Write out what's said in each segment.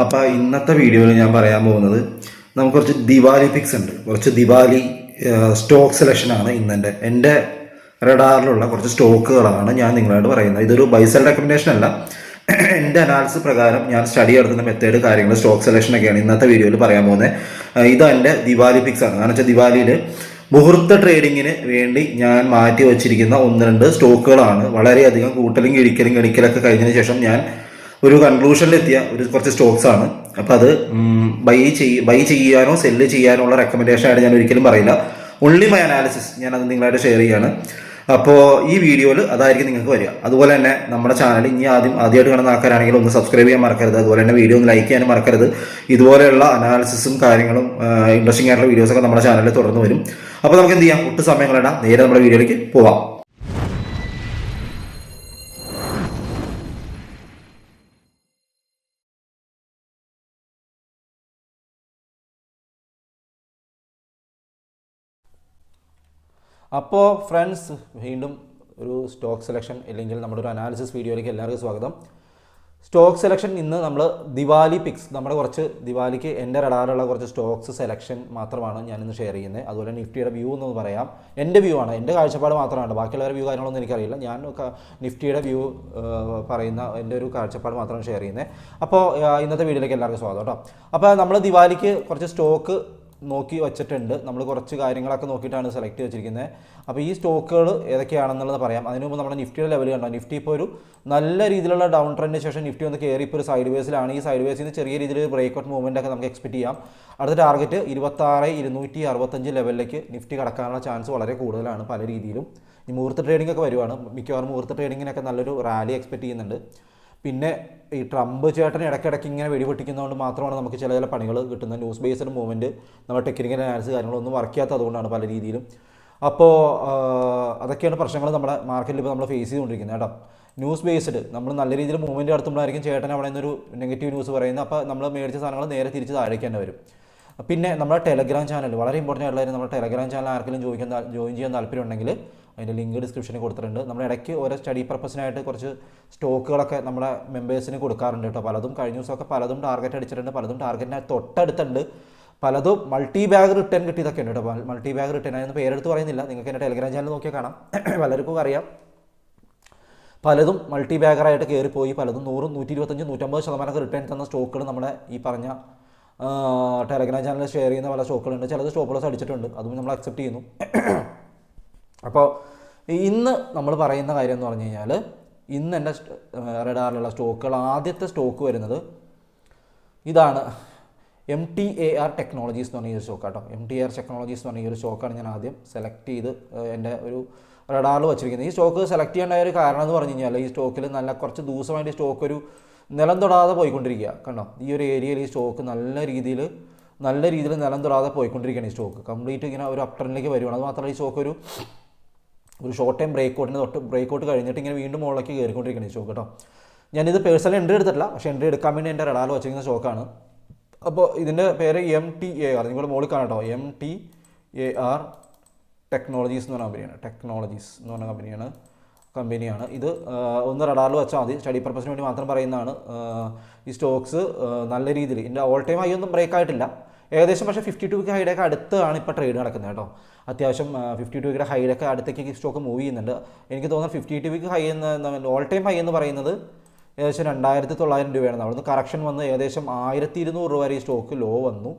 അപ്പോൾ ഇന്നത്തെ വീഡിയോയിൽ ഞാൻ പറയാൻ പോകുന്നത് നമുക്ക് കുറച്ച് ദിവാലി പിക്സ് ഉണ്ട്. കുറച്ച് ദിവാലി സ്റ്റോക്ക് സെലക്ഷനാണ് ഇന്നെൻ്റെ എൻ്റെ റഡാറിലുള്ള കുറച്ച് സ്റ്റോക്കുകളാണ് ഞാൻ നിങ്ങളോട് പറയുന്നത്. ഇതൊരു ബൈസൽ റെക്കമെൻഡേഷൻ അല്ല, എൻ്റെ അനാലിസിസ് പ്രകാരം ഞാൻ സ്റ്റഡി നടത്തുന്ന മെത്തേഡ് കാര്യങ്ങൾ സ്റ്റോക്ക് സെലക്ഷനൊക്കെയാണ് ഇന്നത്തെ വീഡിയോയിൽ പറയാൻ പോകുന്നത്. ഇത് എൻ്റെ ദിവാലി പിക്സ് ആണ്. കാരണം വെച്ചാൽ ദിവാലിയിൽ മുഹൂർത്ത ട്രേഡിങ്ങിന് വേണ്ടി ഞാൻ മാറ്റി വച്ചിരിക്കുന്ന ഒന്ന് രണ്ട് സ്റ്റോക്കുകളാണ്. വളരെയധികം കൂട്ടലും കിഴിക്കലൊക്കെ കഴിഞ്ഞതിന് ശേഷം ഞാൻ ഒരു കൺക്ലൂഷനിലെത്തിയ കുറച്ച് സ്റ്റോക്സ് ആണ്. അപ്പോൾ അത് ബൈ ചെയ്യാനോ സെല്ല് ചെയ്യാനോ ഉള്ള റെക്കമെൻഡേഷൻ ആയിട്ട് ഞാൻ ഒരിക്കലും പറയില്ല. ഓൺലി മൈ അനാലിസിസ് ഞാൻ അത് നിങ്ങളായിട്ട് ഷെയർ ചെയ്യാണ്. അപ്പോൾ ഈ വീഡിയോയിൽ അതായിരിക്കും നിങ്ങൾക്ക് വരിക. അതുപോലെ തന്നെ നമ്മുടെ ചാനൽ ഇനി ആദ്യമായിട്ട് കാണുന്ന ആൾക്കാരാണെങ്കിൽ ഒന്ന് സബ്സ്ക്രൈബ് ചെയ്യാൻ മറക്കരുത്. അതുപോലെ തന്നെ വീഡിയോ ഒന്ന് ലൈക്ക് ചെയ്യാനും മറക്കരുത്. ഇതുപോലെയുള്ള അനാലിസിസും കാര്യങ്ങളും ഇൻട്രസ്റ്റിംഗ് ആയിട്ടുള്ള വീഡിയോസൊക്കെ നമ്മുടെ ചാനലിൽ തുടർന്ന് വരും. അപ്പോൾ നമുക്ക് എന്ത് ചെയ്യാം, ഒട്ടും സമയം കളയണ്ട, നേരെ നമ്മുടെ വീഡിയോയിലേക്ക് പോവാം. അപ്പോൾ ഫ്രണ്ട്സ്, വീണ്ടും ഒരു സ്റ്റോക്ക് സെലക്ഷൻ അല്ലെങ്കിൽ നമ്മുടെ ഒരു അനാലിസിസ് വീഡിയോയിലേക്ക് എല്ലാവർക്കും സ്വാഗതം. സ്റ്റോക്ക് സെലക്ഷൻ ഇന്ന് നമ്മൾ ദിവാലി പിക്സ്, നമ്മുടെ കുറച്ച് ദിവാലിക്ക് എൻ്റെ റഡാറിലുള്ള കുറച്ച് സ്റ്റോക്സ് സെലക്ഷൻ മാത്രമാണ് ഞാനിന്ന് ഷെയർ ചെയ്യുന്നത്. അതുപോലെ നിഫ്റ്റിയുടെ വ്യൂ എന്ന് പറയാം, എൻ്റെ വ്യൂ ആണ്, എൻ്റെ കാഴ്ചപ്പാട് മാത്രമാണ്. ബാക്കിയുള്ളവരുടെ വ്യൂ കാര്യങ്ങളൊന്നും എനിക്കറിയില്ല. ഞാൻ നിഫ്റ്റിയുടെ വ്യൂ പറയുന്ന എൻ്റെ ഒരു കാഴ്ചപ്പാട് മാത്രമാണ് ഷെയർ ചെയ്യുന്നത്. അപ്പോൾ ഇന്നത്തെ വീഡിയോയിലേക്ക് എല്ലാവർക്കും സ്വാഗതം കേട്ടോ. അപ്പോൾ നമ്മൾ ദിവാലിക്ക് കുറച്ച് സ്റ്റോക്ക് നോക്കി വെച്ചിട്ടുണ്ട്. നമ്മൾ കുറച്ച് കാര്യങ്ങളൊക്കെ നോക്കിയിട്ടാണ് സെലക്ട് വെച്ചിരിക്കുന്നത്. അപ്പോൾ ഈ സ്റ്റോക്കുകൾ ഏതൊക്കെയാണെന്നുള്ളത് പറയാം. അതിന് മുമ്പ് നമ്മുടെ നിഫ്റ്റിയുടെ ലെവൽ കണ്ടോ. നിഫ്റ്റി ഇപ്പോൾ ഒരു നല്ല രീതിയിലുള്ള ഡൗൺ ട്രെൻഡിന് ശേഷം നിഫ്റ്റി ഒന്ന് കയറി ഇപ്പോൾ ഒരു സൈഡ് വേസിലാണ്. ഈ സൈഡ് വേസിൽ നിന്ന് ചെറിയ രീതിയിൽ ബ്രേക്ക് ഔട്ട് മൂവ്മെൻ്റ് ഒക്കെ നമുക്ക് എക്സ്പെക്ട് ചെയ്യാം. അടുത്ത ടാർഗറ്റ് 26,265 ലെവലിലേക്ക് നിഫ്റ്റി കടക്കാനുള്ള ചാൻസ് വളരെ കൂടുതലാണ് പല രീതിയിലും. ഈ മുഹൂർത്ത ട്രേഡിംഗ് ഒക്കെ വരുവാണ്. മിക്കവാറും മുഹൂർത്ത ട്രേഡിങ്ങിനൊക്കെ നല്ലൊരു റാലി എക്സ്പെക്ട് ചെയ്യുന്നുണ്ട്. പിന്നെ ഈ ട്രംപ് ചേട്ടൻ ഇടയ്ക്കിടയ്ക്ക് ഇങ്ങനെ വെടിപൊട്ടിക്കുന്നതുകൊണ്ട് മാത്രമാണ് നമുക്ക് ചില പണികൾ കിട്ടുന്നത്. ന്യൂസ് ബേസ്ഡ് മൂവ്മെൻറ്റ്, നമ്മുടെ ടെക്നിക്കൽ അനാലിസിസ് കാര്യങ്ങളൊന്നും വർക്ക് ചെയ്യാത്തതുകൊണ്ടാണ് പല രീതിയിലും. അപ്പോൾ അതൊക്കെയാണ് പ്രശ്നങ്ങൾ നമ്മുടെ മാർക്കറ്റിൽ ഇപ്പോൾ നമ്മൾ ഫേസ് ചെയ്തുകൊണ്ടിരിക്കുന്നത് കേട്ടോ. ന്യൂസ് ബേസ്ഡ് നമ്മൾ നല്ല രീതിയിൽ മൂവ്മെൻറ്റ് നടത്തുമ്പോഴായിരിക്കും ചേട്ടൻ അവിടെ നിന്നൊരു നെഗറ്റീവ് ന്യൂസ് പറയുന്നത്. അപ്പോൾ നമ്മൾ മേടിച്ച സാധനങ്ങൾ നേരെ തിരിച്ച് താഴേക്ക് തന്നെ വരും. പിന്നെ നമ്മുടെ ടെലഗ്രാം ചാനൽ വളരെ ഇമ്പോർട്ടൻ്റ് ആയിട്ടുള്ള നമ്മുടെ ടെലഗ്രാം ചാനൽ ആർക്കെങ്കിലും ജോയിൻ ചെയ്യാൻ താല്പര്യമുണ്ടെങ്കിൽ അതിൻ്റെ ലിങ്ക് ഡിസ്ക്രിപ്ഷനിൽ കൊടുത്തിട്ടുണ്ട്. നമ്മുടെ ഇടയ്ക്ക് ഓരോ സ്റ്റഡി പർപ്പസിനായിട്ട് കുറച്ച് സ്റ്റോക്കുകളൊക്കെ നമ്മുടെ മെമ്പേഴ്സിന് കൊടുക്കാറുണ്ട് കേട്ടോ. പലതും കഴിഞ്ഞ ദിവസമൊക്കെ പലതും ടാർഗറ്റ് അടിച്ചിട്ടുണ്ട്, പലതും ടാർഗറ്റിനെ തൊട്ടടുത്തുണ്ട്, പലതും മൾട്ടി ബാഗ് റിട്ടേൺ കിട്ടിയതൊക്കെ ഉണ്ട് കേട്ടോ. മൾട്ടി ബാഗ് റിട്ടേൺ ആയെന്ന് പേരെടുത്ത് പറയുന്നില്ല, നിങ്ങൾക്ക് എൻ്റെ ടെലഗ്രാം ചാനൽ നോക്കിയാൽ കാണാം. പലർക്കും അറിയാം. പലതും മൾട്ടി ബാഗറായിട്ട് കയറിപ്പോയി, പലതും 100, 125, 150% റിട്ടേൺ തന്ന സ്റ്റോക്കുകൾ നമ്മുടെ ഈ പറഞ്ഞ ടെലഗ്രാം ചാനലിൽ ഷെയർ ചെയ്യുന്ന പല സ്റ്റോക്കുകളുണ്ട്. ചിലത് സ്റ്റോപ്പ് ലോസ് അടിച്ചിട്ടുണ്ട്, അതും നമ്മൾ അക്സെപ്റ്റ് ചെയ്യുന്നു. അപ്പോൾ ഇന്ന് നമ്മൾ പറയുന്ന കാര്യം എന്ന് പറഞ്ഞു കഴിഞ്ഞാൽ, ഇന്ന് എൻ്റെ റഡാറിലുള്ള സ്റ്റോക്കുകൾ, ആദ്യത്തെ സ്റ്റോക്ക് വരുന്നത് ഇതാണ്. MTAR ടെക്നോളജീസ് എന്ന് പറഞ്ഞ ഈ ഒരു സ്റ്റോക്ക് കേട്ടോ. MTAR ടെക്നോളജീസ് എന്ന് പറഞ്ഞ ഈ ഒരു സ്റ്റോക്കാണ് ഞാൻ ആദ്യം സെലക്ട് ചെയ്ത് എൻ്റെ ഒരു റഡാറിൽ വെച്ചിരിക്കുന്നത്. ഈ സ്റ്റോക്ക് സെലക്ട് ചെയ്യേണ്ട ഒരു കാരണം എന്ന് പറഞ്ഞു കഴിഞ്ഞാൽ, ഈ സ്റ്റോക്കിൽ നല്ല കുറച്ച് ദിവസമായിട്ട് ഈ സ്റ്റോക്ക് ഒരു നിലം തൊടാതെ പോയിക്കൊണ്ടിരിക്കുക കണ്ടോ. ഈ ഒരു ഏരിയയിൽ ഈ സ്റ്റോക്ക് നല്ല രീതിയിൽ നിലം തൊടാതെ പോയിക്കൊണ്ടിരിക്കുകയാണ്. ഈ സ്റ്റോക്ക് കംപ്ലീറ്റ് ഇങ്ങനെ ഒരു അപ് ട്രെൻഡിലേക്ക് വരുവാണ്. അത് മാത്രമല്ല ഈ സ്റ്റോക്ക് ഒരു ഷോർട്ട് ടൈം ബ്രേക്ക് ഔട്ട് കഴിഞ്ഞിട്ട് ഇങ്ങനെ വീണ്ടും മുകളിലേക്ക് കയറിക്കൊണ്ടിരിക്കുകയാണ് ഈ സ്റ്റോക്ക് കേട്ടോ. ഞാനിത് പേഴ്സണലി എൻട്രി എടുത്തിട്ടില്ല, പക്ഷേ എൻട്രി എടുക്കാൻ വേണ്ടി എൻ്റെ റഡാറിൽ വെച്ചിരിക്കുന്ന സ്റ്റോക്കാണ്. അപ്പോൾ ഇതിൻ്റെ പേര് MTAR, നിങ്ങളുടെ മുകളിൽ കാണാം കേട്ടോ. MTAR ടെക്നോളജീസ് എന്ന് പറഞ്ഞ കമ്പനിയാണ്. ഇത് ഒന്ന് റഡാറിൽ വെച്ചാൽ മതി, സ്റ്റഡി പർപ്പസിന് വേണ്ടി മാത്രം പറയുന്നതാണ്. ഈ സ്റ്റോക്സ് നല്ല രീതിയിൽ ഇതിൻ്റെ ഓൾ ടൈം ഹൈ ഒന്നും ബ്രേക്ക് ആയിട്ടില്ല ഏകദേശം, പക്ഷേ 52 വീക്ക് ഹൈഡൊക്കെ അടുത്താണ് ഇപ്പോൾ ട്രേഡ് നടക്കുന്നത് കേട്ടോ. അത്യാവശ്യം 52 വീക്കിൻ്റെ ഹൈഡൊക്കെ അടുത്തേക്ക് സ്റ്റോക്ക് മൂവ് ചെയ്യുന്നുണ്ട്. എനിക്ക് തോന്നുന്നത് 52 week high all time high എന്ന് പറയുന്നത് ഏകദേശം 2,900 രൂപയാണ്. അവിടെ നിന്ന് കറക്ഷൻ വന്ന് ഏകദേശം 1,200 രൂപ വരെ ഈ സ്റ്റോക്ക് ലോ വന്നു.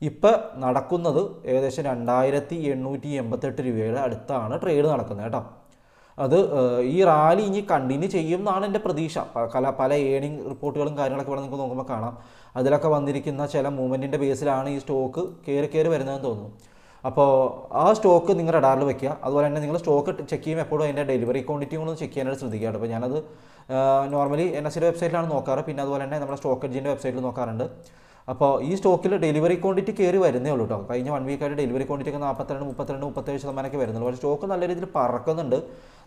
ഇപ്പോൾ നടക്കുന്നത് ഏകദേശം 2,888 രൂപയുടെ അടുത്താണ് ട്രേഡ് നടക്കുന്നത് കേട്ടോ. അത് ഈ റാലി ഇനി കണ്ടിന്യൂ ചെയ്യും എന്നാണ് എൻ്റെ പ്രതീക്ഷ. പല ഏണിംഗ് റിപ്പോർട്ടുകളും കാര്യങ്ങളൊക്കെ ഇവിടെ നിങ്ങൾക്ക് നോക്കുമ്പോൾ കാണാം. അതിലൊക്കെ വന്നിരിക്കുന്ന ചില മൂവ്മെൻറ്റിൻ്റെ ബേസിലാണ് ഈ സ്റ്റോക്ക് കയറി വരുന്നതെന്ന് തോന്നുന്നു. അപ്പോൾ ആ സ്റ്റോക്ക് നിങ്ങൾ റഡാറിൽ വെക്കുക. അതുപോലെ തന്നെ നിങ്ങൾ സ്റ്റോക്ക് ചെക്ക് ചെയ്യുമ്പോൾ എപ്പോഴും അതിൻ്റെ ഡെലിവറി ക്വാണ്ടിറ്റി ഒന്ന് ചെക്ക് ചെയ്യാനായിട്ട് ശ്രദ്ധിക്കുക. അപ്പോൾ ഞാനത് നോർമലി NSEയുടെ വെബ്സൈറ്റിലാണ് നോക്കാറ്, പിന്നെ അതുപോലെ തന്നെ നമ്മുടെ സ്റ്റോക്ക് എഡ്ജിൻ്റെ വെബ്സൈറ്റിൽ നോക്കാറുണ്ട്. അപ്പോൾ ഈ സ്റ്റോക്കിൽ ഡെലിവറി ക്വാണ്ടിറ്റി കയറി വരുന്നേ ഉള്ളൂ കേട്ടോ. കഴിഞ്ഞ 1 വീക്കായിട്ട് ഡെലിവറി ക്വാണ്ടിറ്റി ഒക്കെ 42, 33, 37% വരുന്നുള്ളൂ. പക്ഷേ സ്റ്റോക്ക് നല്ല രീതിയിൽ പറക്കുന്നുണ്ട്.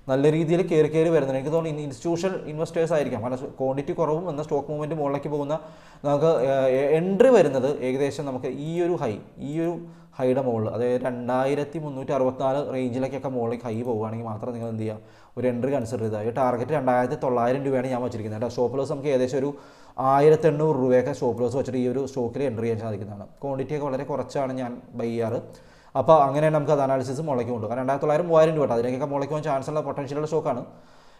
നല്ല രീതിയിൽ കയറി വരുന്നുണ്ട്. എനിക്ക് തോന്നുന്നു ഇൻസ്റ്റിറ്റ്യൂഷണൽ ഇൻവെസ്റ്റേഴ്സ് ആയിരിക്കാം, കാരണം ക്വാണ്ടിറ്റി കുറവും എന്നാൽ സ്റ്റോക്ക് മൂവ്മെൻറ്റ് മുകളിലേക്ക് പോകുന്ന നമുക്ക് എൻട്രി വരുന്നത് ഏകദേശം നമുക്ക് ഈ ഒരു ഹൈയുടെ മുകളിൽ, അതായത് 2364 റേഞ്ചിലേക്കൊക്കെ മുകളിലേക്ക് ഹൈ പോവുകയാണെങ്കിൽ മാത്രം നിങ്ങൾ എന്ത് ചെയ്യുക, ഒരു എൻട്രി കൺസിഡർ ചെയ്താൽ. ഈ ടാർഗറ്റ് 2900 രൂപയാണ് ഞാൻ വെച്ചിരിക്കുന്നത് കേട്ടോ. സ്റ്റോപ്പ് ലോസ് നമുക്ക് ഏകദേശം ഒരു 1800 രൂപയൊക്കെ സ്റ്റോപ്പ് ലോസ് വെച്ചിട്ട് ഈ ഒരു സ്റ്റോക്കിൽ എൻട്രി ചെയ്യാൻ സാധിക്കുന്നതാണ്. ക്വാണ്ടിറ്റിയൊക്കെ വളരെ കുറച്ചാണ് ഞാൻ ബൈ ചെയ്യാറ്. അപ്പോൾ അങ്ങനെയാണ് നമുക്ക് അത് അനാലിസിസ് മുളയ്ക്ക് കൊണ്ടു. കാരണം 2900-3000 രൂപ അതിലേക്കൊക്കെ മുളയ്ക്ക് പോകാൻ ചാൻസ് ഉള്ള പൊട്ടൻഷ്യലുള്ള സ്റ്റോക്കാണ്.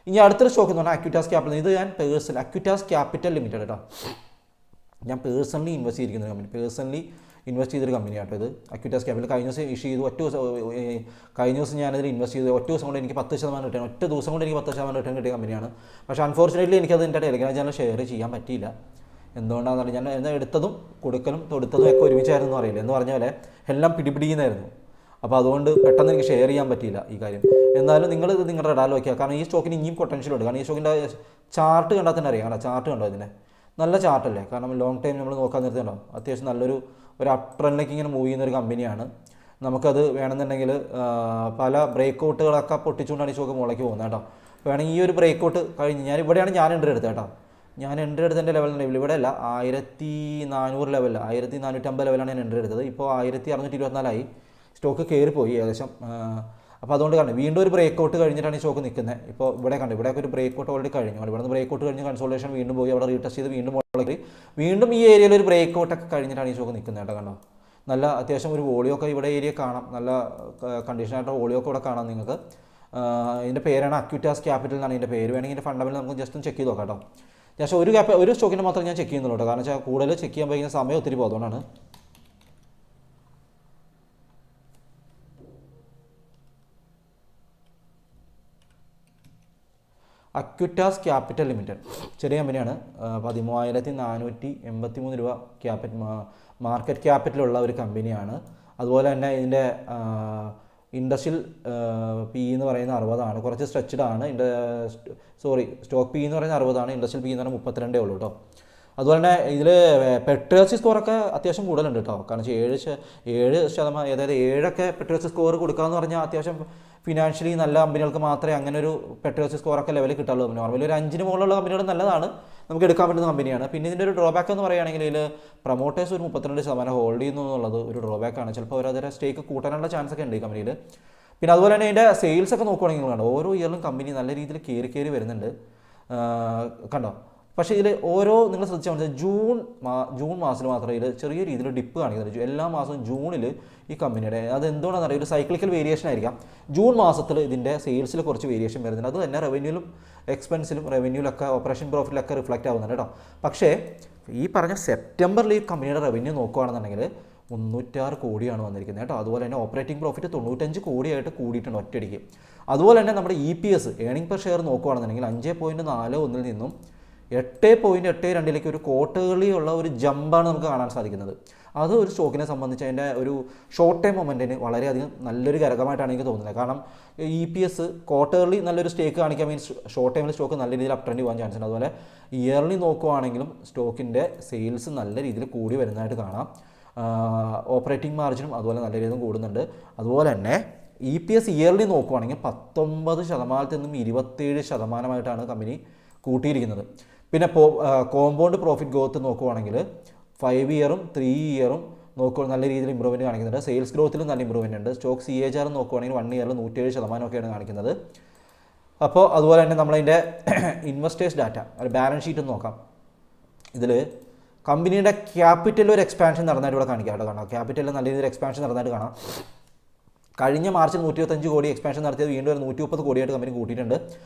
ഇനി അടുത്തൊരു സ്റ്റോക്ക് എന്ന് പറഞ്ഞാൽ അക്വിറ്റാസ് ക്യാപിറ്റൽ. ഇത് ഞാൻ അക്വിറ്റാസ് ക്യാപിറ്റൽ ലിമിറ്റഡ് കേട്ടോ, ഞാൻ പേഴ്സണലി ഇൻവെസ്റ്റ് ചെയ്തൊരു കമ്പനിയാട്ടോ ഇത്. അക്വിറ്റാസ് ക്യാപിറ്റൽ കഴിഞ്ഞ ദിവസം ഇഷ്യൂ ചെയ്തു. കഴിഞ്ഞ ദിവസം ഞാനതിൽ ഇൻവെസ്റ്റ് ചെയ്തു. ഒറ്റ ദിവസം കൊണ്ട് എനിക്ക് 10% റിട്ടേൺ, ഒറ്റ ദിവസം കൊണ്ട് എനിക്ക് 10% റിട്ടേൺ കിട്ടിയ കമ്പനിയാണ്. പക്ഷേ അൺഫോർച്ചുനേറ്റ്ലി എനിക്കത് എൻ്റെ ടെലിഗ്രാം ചാനൽ ഷെയർ ചെയ്യാൻ പറ്റിയില്ല. എന്തുകൊണ്ടാണെന്ന് ഞാൻ എന്നാൽ എടുത്തതും കൊടുക്കലും തൊടുത്തതും ഒക്കെ ഒരുമിച്ചായിരുന്നു അറിയില്ല എന്ന് പറഞ്ഞ പോലെ എല്ലാം പിടിപിടിയുന്നായിരുന്നു. അപ്പോൾ അതുകൊണ്ട് പെട്ടെന്ന് എനിക്ക് ഷെയർ ചെയ്യാൻ പറ്റിയില്ല ഈ കാര്യം. എന്നാലും നിങ്ങളിത് നിങ്ങളുടെ റഡാറിൽ വയ്ക്കുക, കാരണം ഈ സ്റ്റോക്കിന് ഇനിയും പൊട്ടൻഷ്യൽ ഉണ്ട്. കാരണം ഈ സ്റ്റോക്കിൻ്റെ ചാർട്ട് കണ്ടാൽ തന്നെ അറിയാം. കാരണം ചാർട്ട് കണ്ടോ ഇതിൻ്റെ നല്ല ചാർട്ടല്ലേ, കാരണം ലോങ് ടൈം നമ്മൾ നോക്കാൻ നിർത്തിയുണ്ടോ, അത്യാവശ്യം നല്ലൊരു അപ് ട്രെൻഡിലേക്ക് ഇങ്ങനെ മൂവ് ചെയ്യുന്നൊരു കമ്പനിയാണ്. നമുക്കത് വേണമെന്നുണ്ടെങ്കിൽ പല ബ്രേക്ക് ഔട്ടുകളൊക്കെ പൊട്ടിച്ചുകൊണ്ടാണ് ഈ സ്റ്റോക്ക് മുകളിലേക്ക് പോകുന്നത് കേട്ടോ. വേണമെങ്കിൽ ഈ ഒരു ബ്രേക്ക് ഔട്ട് കഴിഞ്ഞ് ഞാൻ എൻട്രി എടുത്തത് കേട്ടോ. ഞാൻ എൻട്രി എടുത്തതിൻ്റെ ലെവലിൽ ഇവിടെ അല്ല, 1400 ലെവലിൽ 1450 ലെവലാണ് ഞാൻ എൻട്രി എടുത്തത്. ഇപ്പോൾ 1624 സ്റ്റോക്ക് കയറിപ്പോയി ഏകദേശം. അപ്പോൾ അതുകൊണ്ട് കാരണം വീണ്ടും ഒരു ബ്രേക്ക് ഔട്ട് കഴിഞ്ഞിട്ടാണ് ഈ സ്റ്റോക്ക് നിൽക്കുന്നത്. ഇപ്പോൾ ഇവിടെയൊക്കെ ഒരു ബ്രേക്ക് ഔട്ട് ഓൾറെഡി കഴിഞ്ഞു. ഇവിടെ നിന്ന് ബ്രേക്ക് ഔട്ട് കഴിഞ്ഞ് കൺസോൾട്ടേഷൻ വീണ്ടും പോയി, അവിടെ റീടെസ്റ്റ് ചെയ്ത് വീണ്ടും ഈ ഏരിയയിൽ ഒരു ബ്രേക്ക് ഔട്ടൊക്കെ കഴിഞ്ഞിട്ടാണ് ഈ സ്റ്റോക്ക് നിൽക്കുന്നത് കേട്ടോ. കണ്ടോ, നല്ല അത്യാവശ്യം ഒരു വോളിയൊക്കെ ഇവിടെ ഏരിയ കാണാം, നല്ല കണ്ടീഷനായിട്ട് വോളിയൊക്കെ ഇവിടെ കാണാം നിങ്ങൾക്ക്. ഇതിൻ്റെ പേരാണ് അക്വിറ്റാസ് ക്യാപിറ്റൽ എന്നാണ് ഇതിൻ്റെ പേര്. വേണമെങ്കിൽ ഇതിൻ്റെ ഫണ്ടമെൻ്റൽ നമുക്ക് ജസ്റ്റ് ഒന്ന് ചെക്ക് ചെയ്ത് നോക്കാം കേട്ടോ. ജസ്റ്റ് ഒരു സ്റ്റോക്കിൻ്റെ മാത്രം ഞാൻ ചെക്ക് ചെയ്യുന്നുള്ളൂ കേട്ടോ, കാരണം വെച്ചാൽ കൂടുതൽ ചെക്ക് ചെയ്യാൻ കഴിയുന്ന സമയം ഒത്തിരി പോകും, അതുകൊണ്ടാണ്. അക്വിറ്റാസ് ക്യാപിറ്റൽ ലിമിറ്റഡ് ചെറിയ കമ്പനിയാണ്. 13,483 രൂപ മാർക്കറ്റ് ക്യാപിറ്റലുള്ള ഒരു കമ്പനിയാണ്. അതുപോലെ തന്നെ ഇതിൻ്റെ ഇൻഡസ്ട്രിയൽ പി എന്ന് പറയുന്ന 60 കുറച്ച് സ്ട്രെച്ചഡ് ആണ്. സ്റ്റോക്ക് പി എന്ന് പറയുന്ന 60, ഇൻഡസ്ട്രിയൽ പി എന്ന് പറയുന്നത് 32 ഉള്ളൂ കേട്ടോ. അതുപോലെ തന്നെ ഇതിൽ പെട്രോസി സ്കോറൊക്കെ അത്യാവശ്യം കൂടുതലുണ്ട് കേട്ടോ. കാരണം 7%, അതായത് 7 പെട്രോസി സ്കോർ കൊടുക്കാമെന്ന് പറഞ്ഞാൽ അത്യാവശ്യം ഫിനാൻഷ്യലി നല്ല കമ്പനികൾക്ക് മാത്രമേ അങ്ങനെ ഒരു പെട്രോസി സ്കോറൊക്കെ ലെവലിൽ കിട്ടുള്ളൂ. നോർമലി ഒരു 5 മുകളിലുള്ള കമ്പനികൾ നല്ലതാണ്, നമുക്ക് എടുക്കാൻ പറ്റുന്ന കമ്പനിയാണ്. പിന്നെ ഇതിൻ്റെ ഒരു ഡ്രോബാക്ക് എന്ന് പറയുകയാണെങ്കിൽ ഇതിൽ പ്രൊമോട്ടേഴ്സ് ഒരു 32% ഹോൾഡ് ചെയ്യുന്നു എന്നുള്ളത് ഒരു ഡ്രോബാക്കാണ്. ചിലപ്പോൾ അവരതിൻ്റെ സ്റ്റേക്ക് കൂട്ടാനുള്ള ചാൻസ് ഒക്കെ ഉണ്ട് ഈ കമ്പനിയിൽ. പിന്നെ അതുപോലെ തന്നെ ഇതിൻ്റെ സെയിൽസ് ഒക്കെ നോക്കുകയാണെങ്കിൽ കണ്ടോ, ഓരോ ഇയറിലും കമ്പനി നല്ല രീതിയിൽ കയറി വരുന്നുണ്ട് കണ്ടോ. പക്ഷേ ഇതിൽ നിങ്ങൾ ശ്രദ്ധിച്ചാൽ മതി, ജൂൺ മാസത്തിൽ മാത്രമേ ഇതിൽ ചെറിയ രീതിയിൽ ഡിപ്പ് കാണിക്കുന്നുണ്ട്. എല്ലാ മാസവും ജൂണിൽ ഈ കമ്പനിയുടെ അത് എന്തുകൊണ്ടാണെന്ന് അറിയാം, ഒരു സൈക്ലിക്കൽ വേരിയേഷൻ ആയിരിക്കാം. ജൂൺ മാസത്തിൽ ഇതിൻ്റെ സെയിൽസിൽ കുറച്ച് വേരിയേഷൻ വരുന്നുണ്ട്. അത് തന്നെ റവന്യൂലൊക്കെ ഓപ്പറേഷൻ പ്രോഫിറ്റിലൊക്കെ റിഫ്ലക്റ്റ് ആവുന്നുണ്ട് കേട്ടോ. പക്ഷേ ഈ പറഞ്ഞ സെപ്റ്റംബറിൽ ഈ കമ്പനിയുടെ റവന്യൂ നോക്കുകയാണെന്നുണ്ടെങ്കിൽ 306 കോടിയാണ് വന്നിരിക്കുന്നത് കേട്ടോ. അതുപോലെ തന്നെ ഓപ്പറേറ്റിംഗ് പ്രോഫിറ്റ് 95 കോടിയായിട്ട് കൂടിയിട്ടുണ്ട് ഒറ്റയടിക്ക്. അതുപോലെ തന്നെ നമ്മുടെ EPS ഏണിംഗ് പെർ ഷെയർ നോക്കുകയാണെന്നുണ്ടെങ്കിൽ 5.41 നിന്നും 8.82 ഒരു ക്വാർട്ടർലിയുള്ള ഒരു ജമ്പാണ് നമുക്ക് കാണാൻ സാധിക്കുന്നത്. അത് ഒരു സ്റ്റോക്കിനെ സംബന്ധിച്ച് അതിൻ്റെ ഒരു ഷോർട്ട് ടൈം മൊമെൻറ്റിന് വളരെയധികം നല്ലൊരു ഘടകമായിട്ടാണ് എനിക്ക് തോന്നുന്നത്. കാരണം EPS ക്വാർട്ടർലി നല്ലൊരു സ്റ്റേക്ക് കാണിക്കാൻ മീൻസ് ഷോർട്ട് ടൈമിൽ സ്റ്റോക്ക് നല്ല രീതിയിൽ അപ് ട്രെൻഡ് പോകാൻ ചാൻസ് ഉണ്ട്. അതുപോലെ ഇയർലി നോക്കുവാണെങ്കിലും സ്റ്റോക്കിൻ്റെ സെയിൽസ് നല്ല രീതിയിൽ കൂടി വരുന്നതായിട്ട് കാണാം. ഓപ്പറേറ്റിംഗ് മാർജിനും അതുപോലെ നല്ല രീതിയിൽ കൂടുന്നുണ്ട്. അതുപോലെ തന്നെ EPS ഇയർലി നോക്കുവാണെങ്കിൽ 19% നിന്നും 27% കമ്പനി കൂട്ടിയിരിക്കുന്നത്. പിന്നെ കോമ്പൗണ്ട് പ്രോഫിറ്റ് ഗ്രോത്ത് നോക്കുവാണെങ്കിൽ 5 ഇയറും 3 ഇയറും നല്ല രീതിയിൽ ഇമ്പ്രൂവ്മെൻറ്റ് കാണിക്കുന്നുണ്ട്. സെയിൽസ് ഗ്രോത്തിലും നല്ല ഇമ്പ്രൂവ്മെൻറ്റ് ഉണ്ട്. സ്റ്റോക്ക് CAGR നോക്കുവാണെങ്കിൽ 1 ഇയറിൽ 107% കാണിക്കുന്നത്. അപ്പോൾ അതുപോലെ തന്നെ നമ്മളതിൻ്റെ ഇൻവെസ്റ്റേഴ്സ് ഡാറ്റ ഒരു ബാലൻസ് ഷീറ്റ് നോക്കാം. ഇതിൽ കമ്പനിയുടെ ക്യാപിറ്റൽ ഒരു എക്സ്പാൻഷൻ നടന്നായിട്ട് ഇവിടെ കാണിക്കാം കേട്ടോ. കാണാം ക്യാപിറ്റലിൽ നല്ല രീതിയിൽ എക്സ്പാൻഷൻ നടന്നായിട്ട് കാണാം. കഴിഞ്ഞ മാർച്ചിൽ 125 കോടി എക്സ്പാൻഷൻ നടത്തിയത് വീണ്ടും ഒരു 130 കോടിയായിട്ട് കമ്പനി കൂട്ടിയിട്ടുണ്ട്.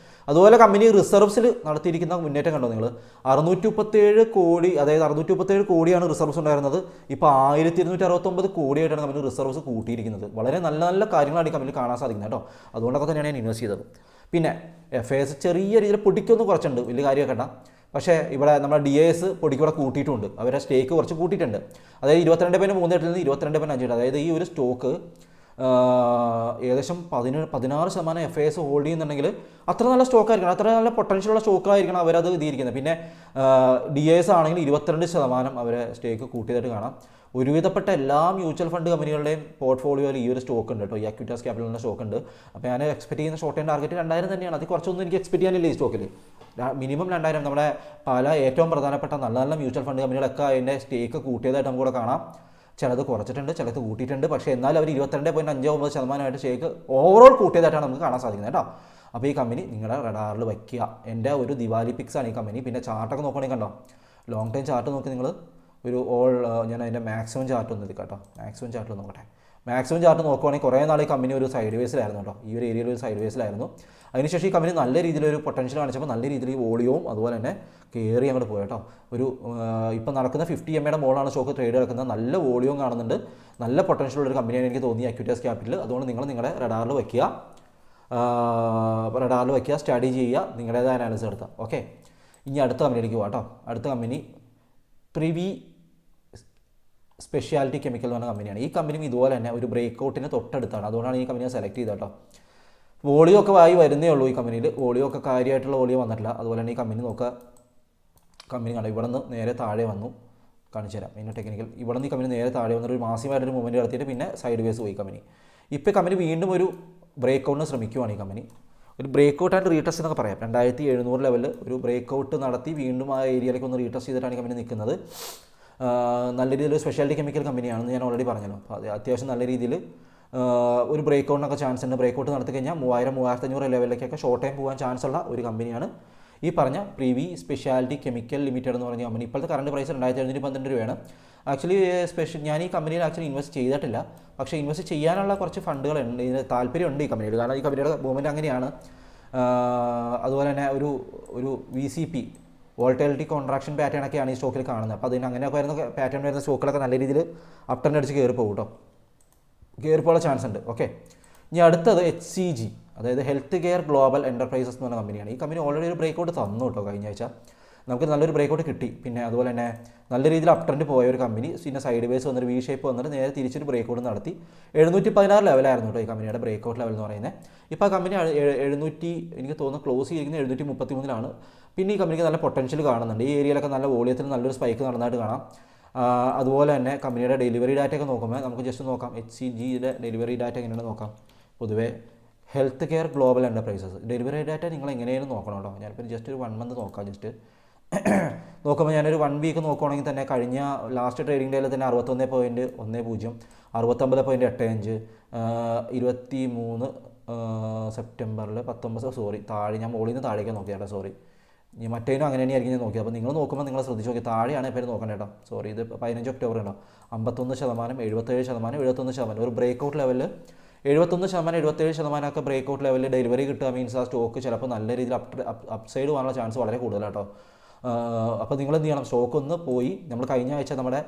അതുപോലെ കമ്പനി റിസർവ്സിൽ നടത്തിയിരിക്കുന്ന മുന്നേറ്റം കണ്ടോ നിങ്ങൾ, 637 കോടി, അതായത് 637 കോടിയാണ് റിസർവ്സ് ഉണ്ടായിരുന്നത്. ഇപ്പോൾ 1269 കോടിയായിട്ടാണ് കമ്പനി റിസർവ്സ് കൂട്ടിയിരിക്കുന്നത്. വളരെ നല്ല നല്ല കാര്യങ്ങളാണ് ഈ കമ്പനി കാണാൻ സാധിക്കുന്നത് കേട്ടോ. അതുകൊണ്ടൊക്കെ തന്നെയാണ് ഞാൻ ഇൻവെസ്റ്റ് ചെയ്തത്. പിന്നെ FAS ചെറിയ രീതിയിൽ പൊടിക്കൊന്നും കുറച്ചുണ്ട്, വലിയ കാര്യമൊക്കെ ഉണ്ടാ. പക്ഷേ ഇവിടെ നമ്മുടെ DAS പൊടിക്കൂടെ കൂട്ടിയിട്ടുണ്ട്, അവരുടെ സ്റ്റേക്ക് കുറച്ച് കൂട്ടിയിട്ടുണ്ട്. അതായത് 22.38 നിന്ന് 22.5, അതായത് ഈ ഒരു സ്റ്റോക്ക് ഏകദേശം 16% FAS ഹോൾഡ് ചെയ്യുന്നുണ്ടെങ്കിൽ അത്ര നല്ല സ്റ്റോക്കായിരിക്കണം, അത്ര നല്ല പൊട്ടൻഷ്യലുള്ള സ്റ്റോക്കായിരിക്കണം അവരത് ഇതിരിക്കുന്നത്. പിന്നെ DAS ആണെങ്കിൽ 22% അവരെ സ്റ്റേക്ക് കൂട്ടിയതായിട്ട് കാണാം. ഒരുവിധപ്പെട്ട എല്ലാ മ്യൂച്വൽ ഫണ്ട് കമ്പനികളുടെയും പോർട്ട്ഫോളിയോയിൽ ഈ ഒരു സ്റ്റോക്ക് ഉണ്ട് കേട്ടോ, ഈ അക്വിറ്റാസ് ക്യാപിറ്റലിൻ്റെ സ്റ്റോക്ക് ഉണ്ട്. അപ്പോൾ ഞാൻ എക്സ്പെക്ട് ചെയ്യുന്ന ഷോർട്ട് ടൈം ടാർഗറ്റ് 2000 തന്നെയാണ്. അത് കുറച്ചൊന്നും എനിക്ക് എക്സ്പെക്ട് ചെയ്യാനില്ല ഈ സ്റ്റോക്കിൽ. മിനിമം 2000. നമ്മുടെ പല ഏറ്റവും പ്രധാനപ്പെട്ട നല്ല നല്ല മ്യൂച്വൽ ഫണ്ട് കമ്പനികളൊക്കെ അതിൻ്റെ സ്റ്റേക്ക് കൂട്ടിയതായിട്ട് നമുക്കിവിടെ കാണാം. ചിലത് കുറച്ചിട്ടുണ്ട്, ചിലത് കൂട്ടിയിട്ടുണ്ട്. പക്ഷേ എന്നാലും അവർ 22.59% സ്റ്റേക്ക് ഓവറോൾ കൂട്ടിയതായിട്ടാണ് നമുക്ക് കാണാൻ സാധിക്കുന്നത് കേട്ടോ. അപ്പോൾ ഈ കമ്പനി നിങ്ങളുടെ റഡാറിൽ വയ്ക്കുക. എൻ്റെ ഒരു ദിവാലി പിക്സാണ് ഈ കമ്പനി. പിന്നെ ചാർട്ടൊക്കെ നോക്കുകയാണെങ്കിൽ കണ്ടോ, ലോങ് ടൈം ചാർട്ട് നോക്കി നിങ്ങൾ ഒരു ഞാൻ അതിൻ്റെ മാക്സിമം ചാർട്ട് ഒന്ന് എടുക്കാം കേട്ടോ. മാക്സിമം ചാർട്ട് നോക്കട്ടെ. മാക്സിമം ചാർട്ട് നോക്കുവാണെങ്കിൽ കുറേ നാൾ ഈ കമ്പനി ഒരു സൈഡ് വേസിലായിരുന്നു കേട്ടോ. ഈ ഒരു ഏരിയയിൽ ഒരു സൈഡ് വേസിലായിരുന്നു. അതിനുശേഷം ഈ കമ്പനി നല്ല രീതിയിലൊരു പൊട്ടൻഷ്യൽ കാണിച്ചപ്പോൾ നല്ല രീതിയിൽ ഈ വോളിയവും അതുപോലെ തന്നെ കയറി അങ്ങോട്ട് പോയി കേട്ടോ. ഒരു ഇപ്പം നടക്കുന്ന 50 MAയുടെ മുകളിലാണ് സ്റ്റോക്ക് ട്രേഡ് നടക്കുന്നത്. നല്ല വോളിയവും കാണുന്നുണ്ട്. നല്ല പൊട്ടൻഷ്യലുള്ള ഒരു കമ്പനിയാണ് എനിക്ക് തോന്നി അക്വിറ്റാസ് ക്യാപിറ്റൽ. അതുകൊണ്ട് നിങ്ങൾ നിങ്ങളുടെ റഡാറിൽ വയ്ക്കുക, സ്റ്റഡി ചെയ്യുക, നിങ്ങളുടേതായ അനാലിസിസ് എടുത്താൽ ഓക്കെ. ഇനി അടുത്ത കമ്പനിയിലേക്ക് പോകാം കേട്ടോ. അടുത്ത കമ്പനി പ്രിവി സ്പെഷ്യാലിറ്റി കെമിക്കൽ എന്ന് പറഞ്ഞ കമ്പനിയാണ്. ഈ കമ്പനിയും ഇതുപോലെ തന്നെ ഒരു ബ്രേക്ക് ഔട്ടിന് തൊട്ടടുത്താണ്. അതുകൊണ്ടാണ് ഈ കമ്പനിയെ സെലക്ട് ചെയ്തത് കേട്ടോ. വോളിയോ ഒക്കെ ആയി വരുന്നേ ഉള്ളൂ ഈ കമ്പനിയിൽ. വോളിയോ ഒക്കെ കാര്യമായിട്ടുള്ള വോളിയോ വന്നിട്ടില്ല. അതുപോലെ തന്നെ ഈ കമ്പനി നോക്കുക, കമ്പനി കാണാം ഇവിടെ നിന്ന് നേരെ താഴെ വന്നു. കാണിച്ചു തരാം ഇതിൻ്റെ ടെക്നിക്കൽ. ഇവിടെ നിന്ന് ഈ കമ്പനി നേരെ താഴെ വന്നൊരു മാസീവായിട്ടൊരു മൂവ്മെൻറ്റ് നടത്തിയിട്ട് പിന്നെ സൈഡ് വേസ് പോയി കമ്പനി. ഇപ്പോൾ കമ്പനി വീണ്ടും ഒരു ബ്രേക്ക് ഔട്ടിന് ശ്രമിക്കുവാണ് ഈ കമ്പനി. ഒരു ബ്രേക്ക് ഔട്ട് ആൻഡ് റീടെസ്റ്റ് എന്നൊക്കെ പറയാം. 2700 ലെവലിൽ ഒരു ബ്രേക്ക് ഔട്ട് നടത്തി വീണ്ടും ആ ഏരിയയിലേക്ക് ഒന്ന് റീടെസ്റ്റ് ചെയ്തിട്ടാണ് ഈ കമ്പനി നിൽക്കുന്നത്. നല്ല രീതിയിൽ സ്പെഷ്യാലിറ്റി കെമിക്കൽ കമ്പനിയാണെന്ന് ഞാൻ ഓൾറെഡി പറഞ്ഞല്ലോ. അപ്പോൾ അത് അത്യാവശ്യം നല്ല രീതിയിൽ ഒരു ബ്രേക്ക് ഔട്ടിനൊക്കെ ചാൻസ് ഉണ്ട്. ബ്രേക്ക് ഔട്ട് നടത്തി കഴിഞ്ഞാൽ 3000-3500 ലെവലിലേക്കൊക്കെ ഷോർട്ട് ടൈം പോകാൻ ചാൻസ് ഉള്ള ഒരു കമ്പനിയാണ് ഈ പറഞ്ഞ പ്രിവി സ്പെഷ്യാലിറ്റി കെമിക്കൽ ലിമിറ്റഡ് എന്ന് പറഞ്ഞ കമ്പനി. ഇപ്പോഴത്തെ കറണ്ട് പ്രൈസ് 2712 രൂപയാണ്. ആക്ച്വലി ഞാൻ ഈ കമ്പനിയിൽ ആക്ച്വലി ഇൻവെസ്റ്റ് ചെയ്തിട്ടില്ല. പക്ഷേ ഇൻവെസ്റ്റ് ചെയ്യാനുള്ള കുറച്ച് ഫണ്ടുകളുണ്ട്, ഇതിന് താല്പര്യമുണ്ട് ഈ കമ്പനിയിൽ. കാരണം ഈ കമ്പനിയുടെ മൂവ്മെൻറ്റ് അങ്ങനെയാണ്. അതുപോലെ തന്നെ ഒരു VCP വോൾട്ടാലിറ്റി കോൺട്രാക്ഷൻ പാറ്റേൺ ഒക്കെയാണ് ഈ സ്റ്റോക്കിൽ കാണുന്നത്. അപ്പോൾ അതിന് അങ്ങനെയൊക്കെ വരുന്ന പാറ്റേൺ വരുന്ന സ്റ്റോക്കുകളൊക്കെ നല്ല രീതിയിൽ അപ് ടേൺ അടിച്ച് കയറി പോകും കേട്ടോ. കയറി പോകാനുള്ള ചാൻസ് ഉണ്ട് ഓക്കെ. ഇനി അടുത്തത് HCG, അതായത് ഹെൽത്ത് കെയർ ഗ്ലോബൽ എൻ്റർപ്രൈസസ് എന്ന് പറഞ്ഞ കമ്പനിയാണ്. ഈ കമ്പനി ഓൾറെഡി ഒരു ബ്രേക്ക് ഔട്ട് തന്നു കേട്ടോ കഴിഞ്ഞ ആഴ്ച. നമുക്ക് നല്ലൊരു ബ്രേക്ക് ഔട്ട് കിട്ടി. പിന്നെ അതുപോലെ തന്നെ നല്ല രീതിയിൽ അപ് ട്രെൻഡ് പോയ ഒരു കമ്പനി. പിന്നെ സൈഡ് വേസ് വന്നൊരു V ഷേപ്പ് വന്നിട്ട് നേരെ തിരിച്ചൊരു ബ്രേക്ക് ഔട്ട് നടത്തി. 716 ലെവലായിരുന്നു കേട്ടോ ഈ കമ്പനിയുടെ ബ്രേക്ക് ഔട്ട് ലെവൽ എന്ന് പറയുന്നത്. ഇപ്പോൾ ആ കമ്പനി 700 എനിക്ക് തോന്നുന്നു ക്ലോസ് ചെയ്തിരിക്കുന്നത് 733 പിന്നെ ഈ കമ്പനിക്ക് നല്ല പൊട്ടൻഷ്യൽ കാണുന്നുണ്ട്. ഈ ഏരിയയിലൊക്കെ നല്ല വോളിയത്തിൽ നല്ലൊരു സ്പൈക്ക് നടന്നതായിട്ട് കാണാം. അതുപോലെ തന്നെ കമ്പനിയുടെ ഡെലിവറി ഡാറ്റയൊക്കെ നോക്കുമ്പോൾ നമുക്ക് ജസ്റ്റ് നോക്കാം HCGയുടെ ഡെലിവറി ഡാറ്റ എങ്ങനെയാണ് നോക്കാം. പൊതുവേ health care global enterprises delivery data നിങ്ങൾ എങ്ങനെയാണ് നോക്കണം കേട്ടോ. ഞാനിപ്പോൾ ജസ്റ്റ് ഒരു 1 മന്ത് നോക്കാം. ജസ്റ്റ് നോക്കുമ്പോൾ ഞാനൊരു 1 വീക്ക് നോക്കുകയാണെങ്കിൽ തന്നെ കഴിഞ്ഞ ലാസ്റ്റ് ട്രേഡിംഗ് ഡേയിൽ തന്നെ 61.10, 69.85, 23 സെപ്റ്റംബറിൽ 19 താഴെ ഞാൻ മുകളിൽ നിന്ന് താഴേക്ക് നോക്കിയാട്ടോ. സോറി, ഇനി മറ്റേനും അങ്ങനെ തന്നെയായിരിക്കും ഞാൻ നോക്കിയത്. അപ്പോൾ നിങ്ങൾ നോക്കുമ്പോൾ നിങ്ങൾ ശ്രദ്ധിച്ച് നോക്കി താഴെയാണ് ഇപ്പോൾ നോക്കണ്ട കേട്ടോ. സോറി, ഇത് 15 ഒക്ടോബർ ഉണ്ടോ. 51%, 77%, 71%. ഒരു ബ്രേക്ക് ഔട്ട് ലെവലിൽ 71%, 77% ഒക്കെ ബ്രേക്ക് ഔട്ട് ലെവലിൽ ഡെലിവറി കിട്ടുക മീൻസ് ആ സ്റ്റോക്ക് ചിലപ്പോൾ നല്ല രീതിയിൽ അപ്സൈഡ് പോകാനുള്ള ചാൻസ് വളരെ കൂടുതലാണ് കേട്ടോ. അപ്പോൾ നിങ്ങൾ എന്ത് ചെയ്യണം, സ്റ്റോക്ക് ഒന്ന് പോയി നമ്മൾ കഴിഞ്ഞ ആഴ്ച നമ്മുടെ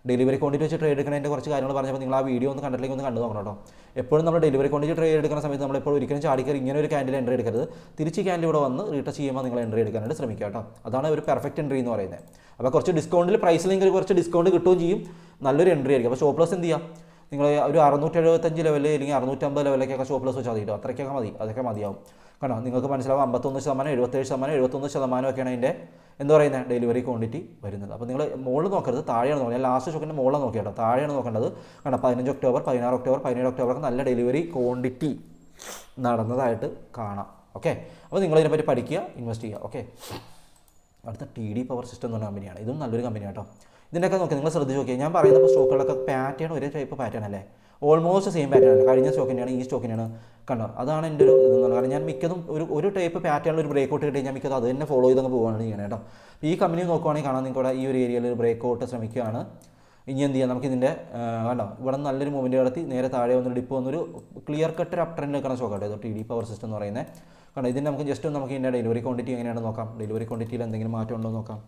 ഡെലിവറി ക്വാണ്ടിറ്റി വെച്ച് ട്രേഡ് എടുക്കുന്നതിൻ്റെ കുറച്ച് കാര്യങ്ങൾ പറഞ്ഞപ്പോൾ നിങ്ങൾ ആ വീഡിയോ ഒന്ന് കണ്ടിട്ടില്ലെങ്കിൽ ഒന്ന് കണ്ടു നോക്കണം കേട്ടോ. എപ്പോഴും നമ്മൾ ഡെലിവറി ക്വാണ്ടിറ്റി ട്രേഡ് എടുക്കുന്ന സമയത്ത് നമ്മളെപ്പോഴും ഒരിക്കലും ചാടിക്കറി ഇങ്ങനെ ഒരു ക്യാൻഡിൽ എൻട്രി എടുക്കരുത്. തിരിച്ച് ക്യാൻഡിൽ ഇവിടെ വന്ന് റീടെസ്റ്റ് ചെയ്യുമ്പോൾ നിങ്ങൾ എൻട്രി എടുക്കാനായിട്ട് ശ്രമിക്കുക കേട്ടോ. അതാണ് ഒരു പെർഫെക്റ്റ് എൻട്രി എന്ന് പറയുന്നത്. അപ്പോൾ കുറച്ച് ഡിസ്കൗണ്ടിൽ പ്രൈസിലെങ്കിൽ കുറച്ച് ഡിസ്കൗണ്ട് കിട്ടുകയും ചെയ്യും, നല്ലൊരു എൻട്രി ആയിരിക്കും. അപ്പോൾ സ്റ്റോപ്പ് ലോസ് എന്ത് ചെയ്യുക, നിങ്ങൾ ഒരു 675 ലെവൽ അല്ലെങ്കിൽ 650 ലെവലിലേക്കൊക്കെ സ്റ്റോപ്പ് ലോസ് വെച്ചാൽ മതി കേട്ടോ. അത്രയ്ക്കൊക്കെ മതി, അതൊക്കെ മതിയാവും. കണ്ടോ നിങ്ങൾക്ക് മനസ്സിലാവും 51%, 77%, 71% ഒക്കെയാണ് അതിൻ്റെ എന്താ പറയുന്നത് ഡെലിവറി ക്വാണ്ടിറ്റി വരുന്നത്. അപ്പോൾ നിങ്ങൾ മുകളിൽ നോക്കരുത്, താഴെയാണ് നോക്കുന്നത്. ലാസ്റ്റ് സ്റ്റോക്കിൻ്റെ മുകളിൽ നോക്കിയാൽ കേട്ടോ, താഴെയാണ് നോക്കേണ്ടത്. കണ്ടോ 15 ഒക്ടോബർ, 16 ഒക്ടോബർ, 17 ഒക്ടോബറൊക്കെ നല്ല ഡെലിവറി ക്വാണ്ടിറ്റി നടന്നതായിട്ട് കാണാം. ഓക്കെ, അപ്പോൾ നിങ്ങളിതിനെപ്പറ്റി പഠിക്കുക, ഇൻവെസ്റ്റ് ചെയ്യുക. ഓക്കെ, അടുത്ത TD പവർ സിസ്റ്റം എന്ന് പറഞ്ഞ കമ്പനിയാണ്. ഇതും നല്ലൊരു കമ്പനിയാണ് കേട്ടോ. ഇതിൻ്റെയൊക്കെ നോക്കി നിങ്ങൾ ശ്രദ്ധിച്ച് നോക്കിയാൽ ഞാൻ പറയുന്ന സ്റ്റോക്കുകളൊക്കെ പാറ്റേൺ ഒരേ ടൈപ്പ് പാറ്റേൺ അല്ലേ, ഓൾമോസ്റ്റ് സെയിം പാറ്റേൺ അല്ലേ. കഴിഞ്ഞ സ്റ്റോക്കിൻ്റെയാണ് ഈ സ്റ്റോക്കിൻ്റെയാണ്. കണ്ടോ, അതാണ് എൻ്റെ ഒരു ഇതെന്നുള്ളത്. കാരണം ഞാൻ മിക്കതും ഒരു ടൈപ്പ് പാറ്റേണിൽ ഒരു ബ്രേക്ക് ഔട്ട് കിട്ടി ഞാൻ മിക്കതും അത് തന്നെ ഫോളോ ചെയ്തങ്ങ് പോവുകയാണ് ചെയ്യണം കേട്ടോ. ഈ കമ്പനി നോക്കുവാണെങ്കിൽ കാണാൻ നിങ്ങൾക്ക് ഈ ഒരു ഏരിയയിൽ ഒരു ബ്രേക്ക് ഔട്ട് ശ്രമിക്കുകയാണ്. ഇനി എന്ത് ചെയ്യാം, നമുക്കിതിൻ്റെ കണ്ടോ ഇവിടെ നല്ലൊരു മൂവ്മെൻറ്റ് നടത്തി നേരെ താഴെ വന്നൊരു ഡിപ്പ് വന്നൊരു ക്ലിയർ കട്ട് ഒരു അപ് ട്രെൻഡ് നിൽക്കുന്ന സ്റ്റോക്കാട്ടോ ഇത് TD പവർ സിസ്റ്റം എന്ന് പറയുന്നത്. കാരണം ഇതിന് നമുക്ക് ജസ്റ്റ് നമുക്ക് ഇതിൻ്റെ ഡെലിവറി ക്വാണ്ടിറ്റി എങ്ങനെയാണെന്ന് നോക്കാം. ഡെലിവറി ക്വാണ്ടിറ്റിയിൽ എന്തെങ്കിലും മാറ്റം ഉണ്ടോ എന്ന് നോക്കാം.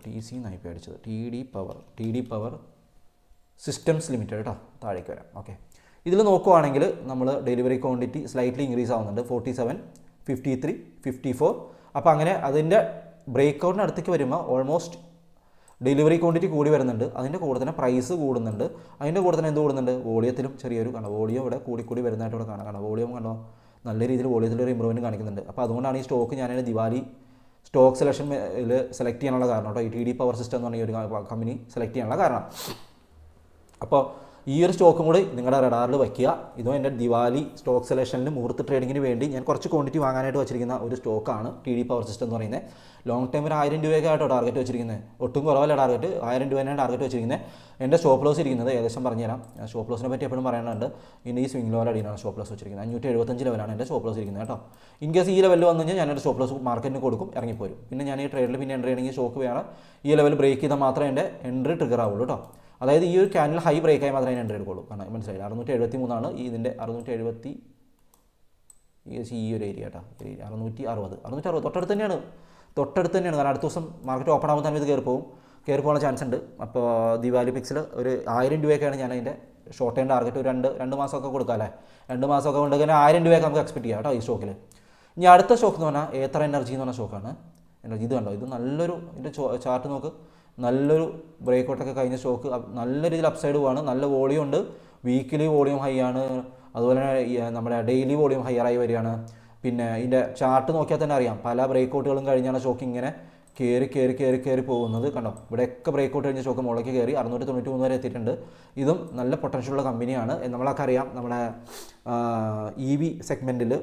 TC എന്നായി പേടിച്ചത്. TD പവർ സിസ്റ്റംസ് ലിമിറ്റഡ് കേട്ടോ. താഴേക്ക് വരാം. ഓക്കെ, ഇതിൽ നോക്കുവാണെങ്കിൽ നമ്മൾ ഡെലിവറി ക്വാണ്ടിറ്റി സ്ലൈറ്റ്ലി ഇൻക്രീസ് ആവുന്നുണ്ട്. 47, 53, 54. അപ്പോൾ അങ്ങനെ അതിൻ്റെ ബ്രേക്ക് ഔട്ടിന് അടുത്തേക്ക് വരുമ്പോൾ ഓൾമോസ്റ്റ് ഡെലിവറി ക്വാണ്ടിറ്റി കൂടി വരുന്നുണ്ട്. അതിൻ്റെ കൂടെ തന്നെ പ്രൈസ് കൂടുന്നുണ്ട്. അതിൻ്റെ കൂടെ തന്നെ എന്ത് കൂടുന്നുണ്ട്, വോളിയത്തിലും ചെറിയൊരു കണ്ടോ വോളിയം ഇവിടെ കൂടി വരുന്നതായിട്ട് ഇവിടെ കാണാം. കണ്ടോ വോളിയം കണ്ടോ നല്ല രീതിയിൽ വോളിയത്തിലൊരു ഇമ്പ്രൂവ്മെൻറ്റ് കാണിക്കുന്നുണ്ട്. അപ്പോൾ അതുകൊണ്ടാണ് ഈ സ്റ്റോക്ക് ഞാനതിന് ദിവാലി സ്റ്റോക്ക് സെലക്ഷനിൽ സെലക്ട് ചെയ്യാനുള്ള കാരണം കേട്ടോ, ഈ ടി ഡി പവർ സിസ്റ്റം എന്ന് പറഞ്ഞ ഒരു കമ്പനി സെലക്ട് ചെയ്യാനുള്ള കാരണം. അപ്പോൾ ഈ ഒരു സ്റ്റോക്കും കൂടി നിങ്ങളുടെ റഡാറിൽ വയ്ക്കുക. ഇതും എൻ്റെ ദിവാലി സ്റ്റോക്ക് സെലക്ഷനിൽ മുഹൂർത്ത് ട്രേഡിങ്ങിന് വേണ്ടി ഞാൻ കുറച്ച് ക്വാണ്ടിറ്റി വാങ്ങാനായിട്ട് വെച്ചിരിക്കുന്ന ഒരു സ്റ്റോക്കാണ് ടി ഡി പവർ സിസ്റ്റം എന്ന് പറയുന്നത്. ലോങ് ടൈം ഒരു 1000 രൂപയൊക്കെ ആയിട്ടോ ടാർഗറ്റ് വെച്ചിരിക്കുന്നത്, ഒട്ടും കുറവല്ല ടാർഗറ്റ്, 1000 രൂപേനാണ് ടാർഗറ്റ് വെച്ചിരിക്കുന്നത്. എൻ്റെ സ്റ്റോപ്പ് ലോസ് ഇരിക്കുന്നത് ഏകദേശം പറഞ്ഞുതരാം. സ്റ്റോപ്പ് ലോസിനെ പറ്റി എപ്പോഴും പറയാനുണ്ട്. ഇനി ഈ സ്വിംഗ് ലെവൽ അടിയാണ് സ്റ്റോപ്പ് ലോസ് വെച്ചിരിക്കുന്നത്. 575 ലെവലാണ് എൻ്റെ സ്റ്റോപ്പ് ലോസ് ഇരിക്കുന്നത് കേട്ടോ. ഇൻ കേസ് ഈ ലെവലിൽ വന്നു കഴിഞ്ഞാൽ ഞാൻ എൻ്റെ സ്റ്റോപ്പ് ലോസ് മാർക്കറ്റിന് കൊടുക്കും, ഇറങ്ങിപ്പോരും. പിന്നെ ഞാൻ ഈ ട്രേഡിൽ പിന്നെ എൻട്രി ചെയ്യണമെങ്കിൽ സ്റ്റോക്ക് വേണം ഈ ലെവൽ ബ്രേക്ക് ചെയ്താൽ മാത്രമേ എൻ്റെ എൻട്രി ട്രിഗർ ആവുള്ളൂ കേട്ടോ. അതായത് ഈ ഒരു ക്യാനിൽ ഹൈ ബ്രേക്കായി മാത്രമേ എൻട്രി എടുക്കുള്ളൂ. കാരണം മനസ്സിലായില്ല, 673 ഈ ഇതിൻ്റെ 670 ഈ ഒരു ഏരിയ കേട്ടോ, 660 തൊട്ടടുത്ത് തന്നെയാണ് കാരണം അടുത്ത ദിവസം മാർക്കറ്റ് ഓപ്പൺ ആകുമ്പോൾ തന്നെ ഇത് കയറി പോകാനുള്ള ചാൻസ് ഉണ്ട്. അപ്പോൾ ദിവാലി പിക്സിൽ ഒരു 1000 രൂപയൊക്കെയാണ് ഞാൻ അതിൻ്റെ ഷോർട്ട് ടൈം ടാർഗറ്റ്. ഒരു 2 മാസമൊക്കെ കൊടുക്കാം അല്ലേ, 2 മാസമൊക്കെ കൊണ്ട് തന്നെ 1000 രൂപയൊക്കെ നമുക്ക് എക്സ്പെക്ട് ചെയ്യാം കേട്ടോ ഈ സ്റ്റോക്കിൽ. ഇനി അടുത്ത സ്റ്റോക്ക് എന്ന് പറഞ്ഞാൽ ഏത്തർ എനർജി എന്ന് പറഞ്ഞ സ്റ്റോക്കാണ്. എനർജി ഇത് കണ്ടോ, ഇത് നല്ലൊരു ഇതിൻ്റെ ചാർട്ട് നോക്ക്, നല്ലൊരു ബ്രേക്കൗട്ടൊക്കെ കഴിഞ്ഞ സ്റ്റോക്ക്, നല്ല രീതിയിൽ അപ്സൈഡ് പോവാണ്, നല്ല വോളിയം ഉണ്ട്, വീക്കിലി വോളിയം ഹൈ ആണ്, അതുപോലെ തന്നെ നമ്മുടെ ഡെയിലി വോളിയം ഹയറായി വരികയാണ്. പിന്നെ ഇതിൻ്റെ ചാർട്ട് നോക്കിയാൽ തന്നെ അറിയാം, പല ബ്രേക്കൗട്ടുകളും കഴിഞ്ഞാണ് സ്റ്റോക്ക് ഇങ്ങനെ കയറി പോകുന്നത്. കണ്ടോ, ഇവിടെയൊക്കെ ബ്രേക്കൗട്ട് കഴിഞ്ഞ സ്റ്റോക്ക് മുകളിലേക്ക് കയറി 693 വരെ എത്തിയിട്ടുണ്ട്. ഇതും നല്ല പൊട്ടൻഷ്യലുള്ള കമ്പനിയാണ്. നമ്മളൊക്കെ അറിയാം, നമ്മുടെ EV സെഗ്മെൻറ്റിൽ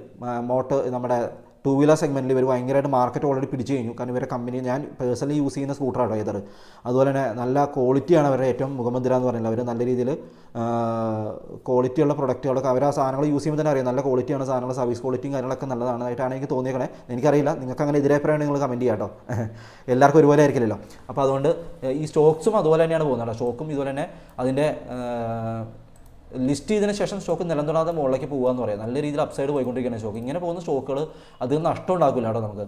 നമ്മുടെ 2 വീലർ സെഗ്മെൻറ്റിൽ ഇവർ ഭയങ്കരമായിട്ട് മാർക്കറ്റ് ഓൾറെഡി പിടിച്ചു കഴിഞ്ഞു. കാരണം ഇവരുടെ കമ്പനി ഞാൻ പേഴ്സണലി യൂസ് ചെയ്യുന്ന സ്കൂട്ടറാണ് ഏതർ. അതുപോലെ തന്നെ നല്ല ക്വാളിറ്റിയാണ് അവരുടെ ഏറ്റവും മുഖമുദ്ര എന്ന് പറയുന്നത്. അവർ നല്ല രീതിയിൽ ക്വാളിറ്റിയുള്ള പ്രൊഡക്റ്റുകളൊക്കെ അവർ ആ സാധനങ്ങൾ യൂസ് ചെയ്യുമ്പോൾ തന്നെ അറിയാം നല്ല ക്വാളിറ്റിയാണ് സാധനങ്ങൾ, സർവീസ് ക്വാളിറ്റിയും കാര്യങ്ങളൊക്കെ നല്ലതായിട്ടാണ് എനിക്ക് തോന്നിയേക്കണേ. എനിക്കറിയില്ല, നിങ്ങൾക്ക് അങ്ങനെ എതിരഭിപ്രായം നിങ്ങൾ കമൻറ്റ് ചെയ്യാം കേട്ടോ, എല്ലാവർക്കും ഒരുപോലെ ആയിരിക്കില്ലല്ലോ. അപ്പോൾ അതുകൊണ്ട് ഈ സ്റ്റോക്സും അതുപോലെ തന്നെയാണ് പോകുന്നത്. സ്റ്റോക്കും ഇതുപോലെ തന്നെ അതിൻ്റെ ലിസ്റ്റ് ചെയ്തതിന് ശേഷം സ്റ്റോക്ക് നിലം തൊടാതെ മുകളിലേക്ക് പോകുകയെന്ന് പറയാം. നല്ല രീതിയിൽ അപ്സൈഡ് പോയിക്കൊണ്ടിരിക്കുന്ന സ്റ്റോക്ക്. ഇങ്ങനെ പോകുന്ന സ്റ്റോക്കുകൾ അത് നഷ്ടം ഉണ്ടാക്കില്ല കേട്ടോ നമുക്ക്.